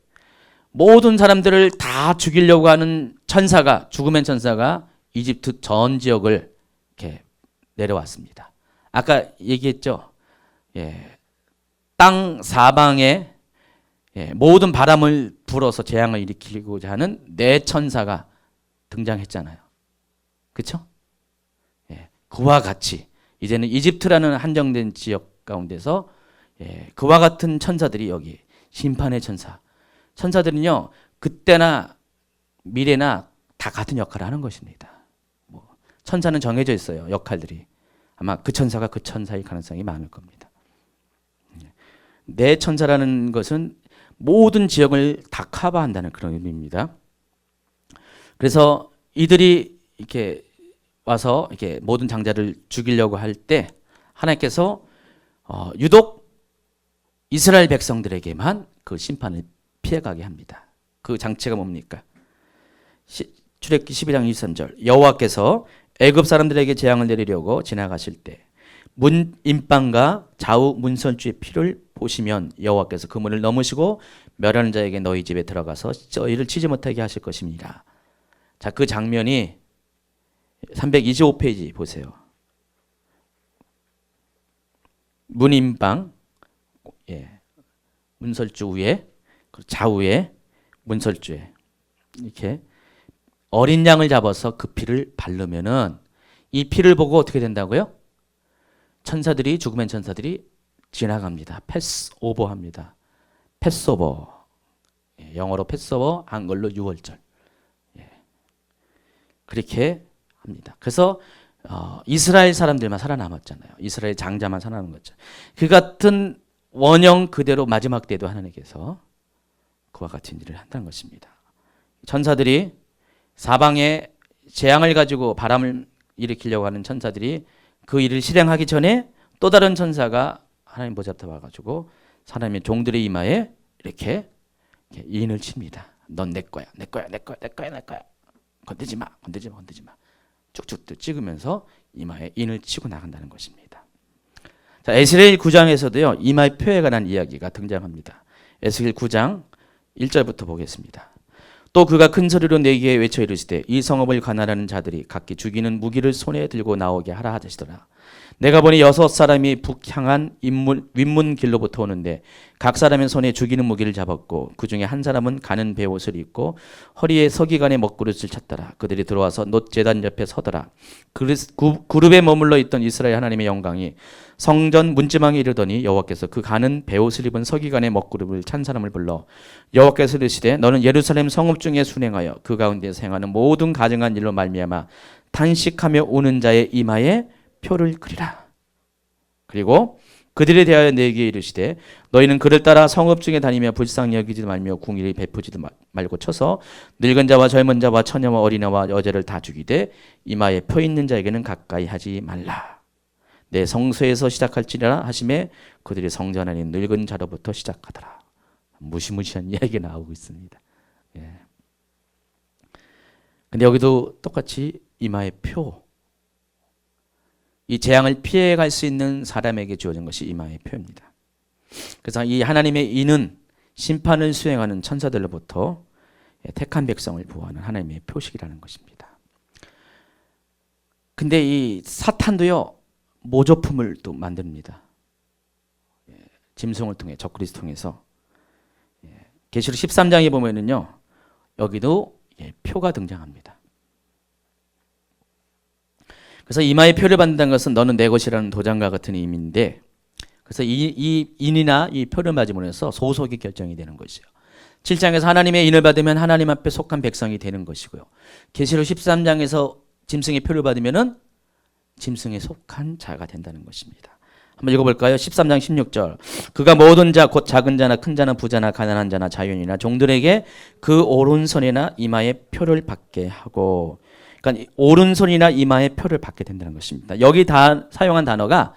모든 사람들을 다 죽이려고 하는 천사가, 죽음의 천사가 이집트 전 지역을 이렇게 내려왔습니다. 아까 얘기했죠. 땅 사방에 모든 바람을 불어서 재앙을 일으키고자 하는 네 천사가 등장했잖아요. 그렇죠? 그와 같이 이제는 이집트라는 한정된 지역 가운데서 그와 같은 천사들이 여기 심판의 천사. 천사들은요 그때나 미래나 다 같은 역할을 하는 것입니다. 천사는 정해져 있어요. 역할들이. 아마 그 천사가 그 천사일 가능성이 많을 겁니다. 네 천사라는 것은 모든 지역을 다 커버한다는 그런 의미입니다. 그래서 이들이 이렇게 와서 이렇게 모든 장자를 죽이려고 할 때 하나님께서 유독 이스라엘 백성들에게만 그 심판을 피해가게 합니다. 그 장치가 뭡니까? 출애굽기 12장 23절 여호와께서 애굽 사람들에게 재앙을 내리려고 지나가실 때 문 임방과 좌우 문설주의 피를 보시면 여호와께서 그 문을 넘으시고 멸하는 자에게 너희 집에 들어가서 저희를 치지 못하게 하실 것입니다. 자, 그 장면이 325페이지 보세요. 문인방, 문설주 위에, 좌우에 문설주에 이렇게 어린 양을 잡아서 그 피를 바르면은 이 피를 보고 어떻게 된다고요? 천사들이, 죽음의 천사들이 지나갑니다. 패스오버 합니다. 패스오버. 영어로 패스오버, 한글로 유월절. 그렇게 합니다. 그래서 이스라엘 사람들만 살아남았잖아요. 이스라엘 장자만 살아남은 거죠. 그 같은 원형 그대로 마지막 때도 하나님께서 그와 같은 일을 한다는 것입니다. 천사들이 사방에 재앙을 가지고 바람을 일으키려고 하는 천사들이 그 일을 실행하기 전에 또 다른 천사가 하나님 보좌 앞에 와가지고 사람의 종들의 이마에 이렇게 인을 칩니다. 넌 내 거야, 내 거야, 내 거야, 내 거야, 내 거야. 건드지 마, 건드지 마, 건드지 마. 쭉쭉 찍으면서 이마에 인을 치고 나간다는 것입니다. 자, 에스겔 9장에서도요 이마의 표에 관한 이야기가 등장합니다. 에스겔 9장 1절부터 보겠습니다. 또 그가 큰 소리로 내게 외쳐 이르시되 이 성읍을 관할하는 자들이 각기 죽이는 무기를 손에 들고 나오게 하라 하시더라. 내가 보니 6사람이 북향한 윗문 길로부터 오는데 각 사람의 손에 죽이는 무기를 잡았고 그 중에 한 사람은 가는 베옷을 입고 허리에 서기관의 먹그릇을 찼더라. 그들이 들어와서 놋제단 옆에 서더라. 그룹에 머물러 있던 이스라엘 하나님의 영광이 성전 문지방에 이르더니 여호와께서 그 가는 베옷을 입은 서기관의 먹그릇을 찬 사람을 불러 여호와께서 이르시되 너는 예루살렘 성읍 중에 순행하여 그 가운데서 행하는 모든 가증한 일로 말미암아 탄식하며 오는 자의 이마에 표를 그리라. 그리고 그들에 대하여 내게 이르시되 너희는 그를 따라 성읍 중에 다니며 불쌍히 여기지 말며 궁일이 베푸지도 말고 쳐서 늙은 자와 젊은 자와 처녀와 어린아와 여자를 다 죽이되 이마에 표 있는 자에게는 가까이 하지 말라. 내 성소에서 시작할지니라 하심에 그들이 성전 안에 늙은 자로부터 시작하더라. 무시무시한 이야기가 나오고 있습니다. 근데 여기도 똑같이 이마에 표, 이 재앙을 피해갈 수 있는 사람에게 주어진 것이 이마의 표입니다. 그래서 이 하나님의 이는 심판을 수행하는 천사들로부터 택한 백성을 보호하는 하나님의 표식이라는 것입니다. 근데 이 사탄도요 모조품을 또 만듭니다. 짐승을 통해, 적그리스도 통해서. 계시록 13장에 보면은요 여기도 표가 등장합니다. 그래서 이마에 표를 받는다는 것은 너는 내 것이라는 도장과 같은 의미인데, 그래서 이 인이나 이 표를 맞으면서 소속이 결정이 되는 것이요. 7장에서 하나님의 인을 받으면 하나님 앞에 속한 백성이 되는 것이고요. 계시록 13장에서 짐승의 표를 받으면은 짐승에 속한 자가 된다는 것입니다. 한번 읽어볼까요? 13장 16절. 그가 모든 자 곧 작은 자나 큰 자나 부자나 가난한 자나 자유인이나 종들에게 그 오른손이나 이마에 표를 받게 하고, 그러니까 오른손이나 이마에 표를 받게 된다는 것입니다. 여기 다 사용한 단어가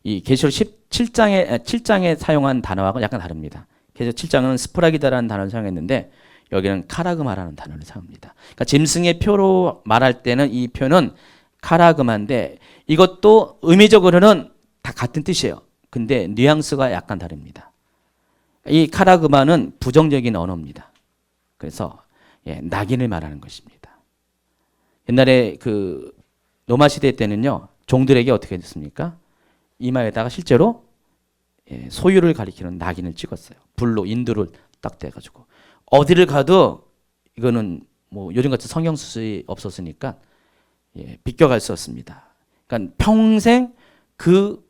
이 계시록 7장에 사용한 단어하고 약간 다릅니다. 계시록 7장은 스프라기다라는 단어를 사용했는데 여기는 카라그마라는 단어를 사용합니다. 그러니까 짐승의 표로 말할 때는 이 표는 카라그마인데 이것도 의미적으로는 다 같은 뜻이에요. 근데 뉘앙스가 약간 다릅니다. 이 카라그마는 부정적인 언어입니다. 그래서 낙인을 말하는 것입니다. 옛날에 그 로마 시대 때는요 종들에게 어떻게 됐습니까? 이마에다가 실제로 소유를 가리키는 낙인을 찍었어요. 불로 인두를 딱 대가지고 어디를 가도 이거는 뭐 요즘같이 성형수술이 없었으니까 비껴갈 수 없습니다. 그러니까 평생 그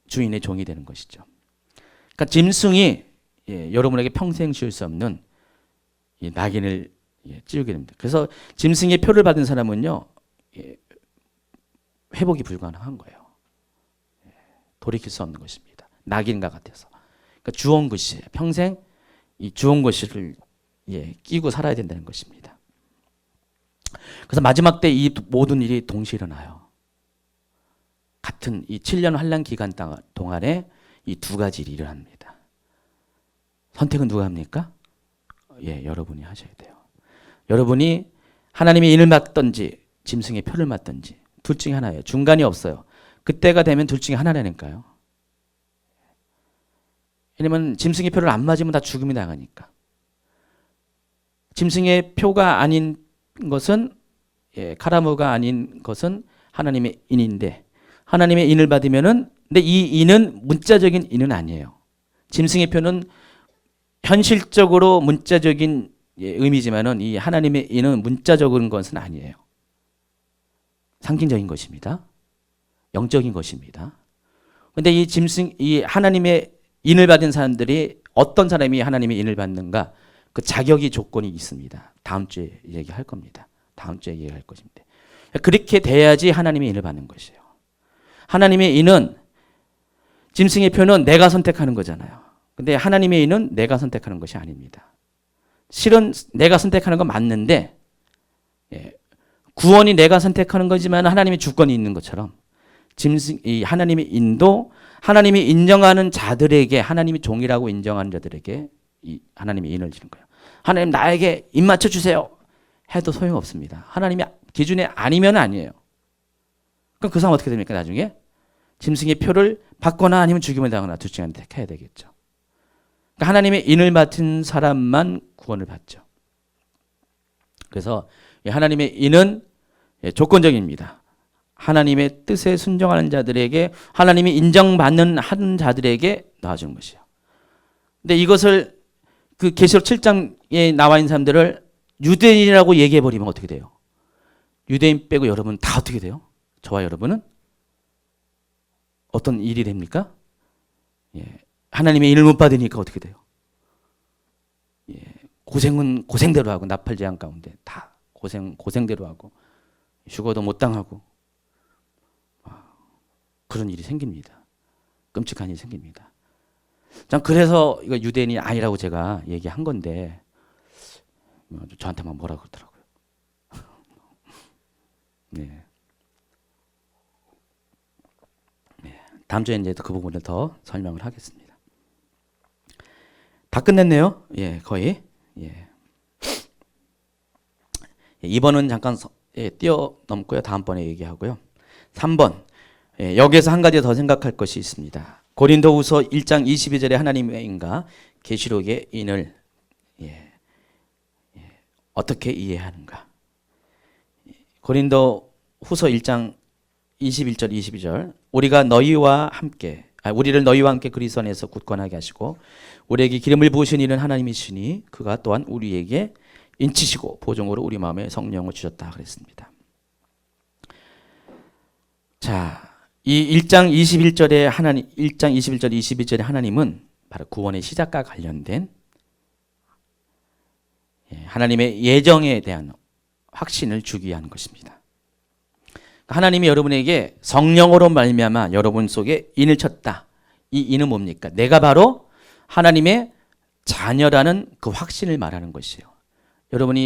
주인의 종이 되는 것이죠. 그러니까 짐승이 여러분에게 평생 지울 수 없는 이 낙인을 찌우게 됩니다. 그래서 짐승의 표를 받은 사람은요 회복이 불가능한 거예요. 돌이킬 수 없는 것입니다. 낙인과 같아서. 그러니까 주온 것이에요. 평생 이 주온 것을 끼고 살아야 된다는 것입니다. 그래서 마지막 때 이 모든 일이 동시에 일어나요. 같은 이 7년 환란 기간 동안에 이 두 가지 일이 일어납니다. 선택은 누가 합니까? 여러분이 하셔야 돼요. 여러분이 하나님의 인을 맞든지 짐승의 표를 맞든지 둘 중에 하나예요. 중간이 없어요. 그때가 되면 둘 중에 하나라니까요. 왜냐면 짐승의 표를 안 맞으면 다 죽음이 나가니까. 짐승의 표가 아닌 것은 카라무가 아닌 것은 하나님의 인인데 하나님의 인을 받으면은 근데 이 인은 문자적인 인은 아니에요. 짐승의 표는 현실적으로 문자적인 의미지만은 이 하나님의 인은 문자적인 것은 아니에요. 상징적인 것입니다. 영적인 것입니다. 근데 이 하나님의 인을 받은 사람들이 어떤 사람이 하나님의 인을 받는가? 그 자격이 조건이 있습니다. 다음 주에 얘기할 겁니다. 다음 주에 얘기할 것입니다. 그렇게 돼야지 하나님의 인을 받는 것이에요. 하나님의 인은 짐승의 표는 내가 선택하는 거잖아요. 근데 하나님의 인은 내가 선택하는 것이 아닙니다. 실은 내가 선택하는 건 맞는데 구원이 내가 선택하는 거지만 하나님의 주권이 있는 것처럼 이 하나님의 인도 하나님이 인정하는 자들에게 하나님이 종이라고 인정하는 자들에게 이 하나님의 인을 주는 거예요. 하나님 나에게 인 맞춰 주세요. 해도 소용없습니다. 하나님이 기준에 아니면 아니에요. 그럼 그 사람 어떻게 됩니까? 나중에 짐승의 표를 받거나 아니면 죽임을 당하거나 둘 중에 하나를 택해야 되겠죠. 그러니까 하나님의 인을 맡은 사람만 구원을 받죠. 그래서 하나님의 인은 조건적입니다. 하나님의 뜻에 순종하는 자들에게 하나님이 인정받는 한 자들에게 놔주는 것이에요. 근데 이것을 그 계시록 7장에 나와 있는 사람들을 유대인이라고 얘기해 버리면 어떻게 돼요? 유대인 빼고 여러분 다 어떻게 돼요? 저와 여러분은 어떤 일이 됩니까? 하나님의 인을 못 받으니까 어떻게 돼요? 고생은 고생대로 하고 나팔 재앙 가운데 다 고생대로 하고 휴거도 못 당하고 그런 일이 생깁니다. 끔찍한 일이 생깁니다. 전 그래서 이거 유대인이 아니라고 제가 얘기한 건데 저한테만 뭐라 그러더라고요. 네. 다음 주에 이제 그 부분을 더 설명을 하겠습니다. 다 끝냈네요. 거의. 2번은 잠깐 뛰어넘고요. 다음번에 얘기하고요. 3번. 여기에서 한 가지 더 생각할 것이 있습니다. 고린도후서 1장 22절에 하나님의 인과 계시록의 인을 어떻게 이해하는가? 고린도후서 1장 21절 22절 우리를 너희와 함께 그리스도 안에서 굳건하게 하시고 우리에게 기름을 부으신 이는 하나님이시니 그가 또한 우리에게 인치시고 보증으로 우리 마음에 성령을 주셨다 그랬습니다. 자, 이 1장 21절에 1장 21절 22절에 하나님은 바로 구원의 시작과 관련된 하나님의 예정에 대한 확신을 주기 위한 것입니다. 하나님이 여러분에게 성령으로 말미암아 여러분 속에 인을 쳤다. 이 인은 뭡니까? 내가 바로 하나님의 자녀라는 그 확신을 말하는 것이에요. 여러분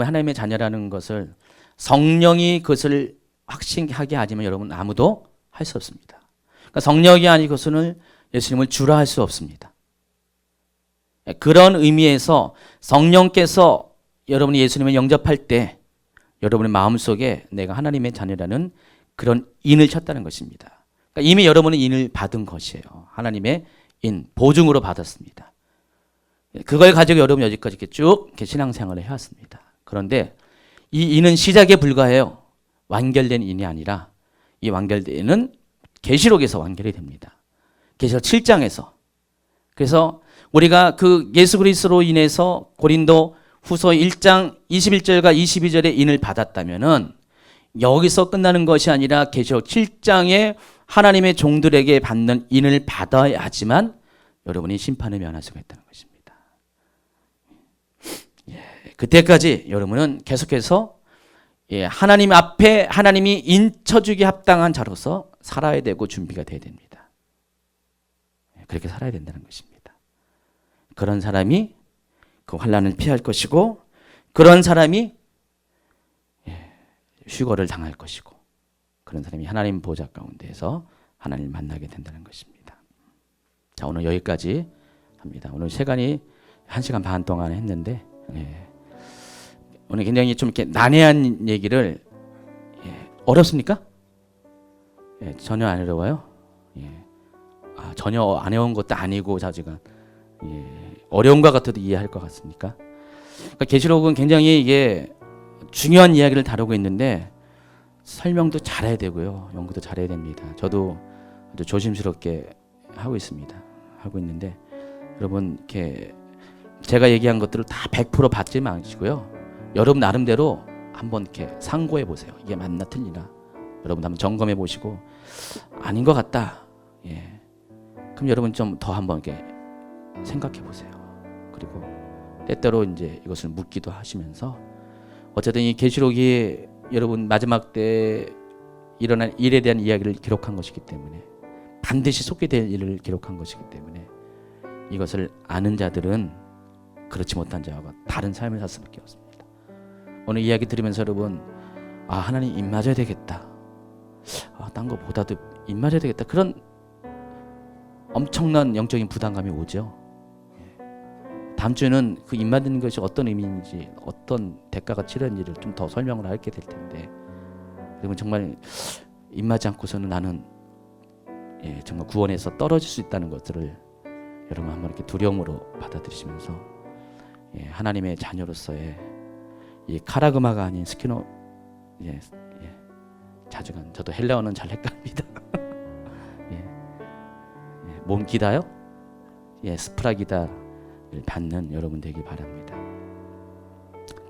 하나님의 자녀라는 것을 성령이 그것을 확신하게 하지만 여러분 아무도 할 수 없습니다. 그러니까 성령이 아니고서는 예수님을 주라 할 수 없습니다. 그런 의미에서 성령께서 여러분이 예수님을 영접할 때 여러분의 마음속에 내가 하나님의 자녀라는 그런 인을 쳤다는 것입니다. 그러니까 이미 여러분은 인을 받은 것이에요. 하나님의 인, 보증으로 받았습니다. 그걸 가지고 여러분 여기까지 이렇게 쭉 이렇게 신앙생활을 해왔습니다. 그런데 이 인은 시작에 불과해요. 완결된 인이 아니라 이 완결된 인은 계시록에서 완결이 됩니다. 계시록 7장에서. 그래서 우리가 그 예수 그리스도로 인해서 고린도 후서 1장 21절과 22절의 인을 받았다면은 여기서 끝나는 것이 아니라 계시록 7장에 하나님의 종들에게 받는 인을 받아야지만 여러분이 심판을 면할 수가 있다는 것입니다. 그때까지 여러분은 계속해서 하나님 앞에 하나님이 인 쳐주기 합당한 자로서 살아야 되고 준비가 돼야 됩니다. 그렇게 살아야 된다는 것입니다. 그런 사람이 그 환난을 피할 것이고 그런 사람이 휴거를 당할 것이고 그런 사람이 하나님 보좌 가운데에서 하나님을 만나게 된다는 것입니다. 자, 오늘 여기까지 합니다. 오늘 시간이 1시간 반 동안 했는데 오늘 굉장히 좀 이렇게 난해한 얘기를 어렵습니까? 전혀 안 어려워요. 전혀 안 해온 것도 아니고 제가 어려움과 같아도 이해할 것 같습니까? 그러니까 계시록은 굉장히 이게 중요한 이야기를 다루고 있는데 설명도 잘해야 되고요, 연구도 잘해야 됩니다. 저도 아주 조심스럽게 하고 있습니다. 하고 있는데 여러분 이렇게 제가 얘기한 것들을 다 100% 받지 마시고요. 여러분 나름대로 한번 이렇게 상고해 보세요. 이게 맞나 틀리나. 여러분 한번 점검해 보시고 아닌 것 같다. 그럼 여러분 좀 더 한번 이렇게 생각해 보세요. 그리고 때때로 이제 이것을 묻기도 하시면서 어쨌든 이 계시록이 여러분 마지막 때 일어날 일에 대한 이야기를 기록한 것이기 때문에 반드시 속게 될 일을 기록한 것이기 때문에 이것을 아는 자들은 그렇지 못한 자와 다른 삶을 살 수밖에 없습니다. 오늘 이야기 들으면서 여러분 하나님 입 맞아야 되겠다. 딴 거보다도 입 맞아야 되겠다. 그런 엄청난 영적인 부담감이 오죠. 다음 주에는 그 입 맞는 것이 어떤 의미인지 어떤 대가가 치러는지를 좀 더 설명을 하게 될 텐데 여러분 정말 입 맞지 않고서는 나는 정말 구원에서 떨어질 수 있다는 것들을 여러분 한번 이렇게 두려움으로 받아들이시면서 하나님의 자녀로서의 이 카라그마가 아닌 스키노 자주간 저도 헬라어는 잘 헷갈립니다. 몬기다요? 스프라기다를 받는 여러분 되길 바랍니다.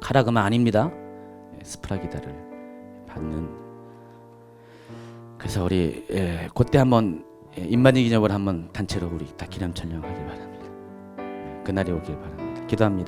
카라그마 아닙니다. 스프라기다를 받는. 그래서 우리 그때 한번 입맞이 기념을 한번 단체로 우리 다 기념 촬영하길 바랍니다. 그날이 오길 바랍니다. 기도합니다.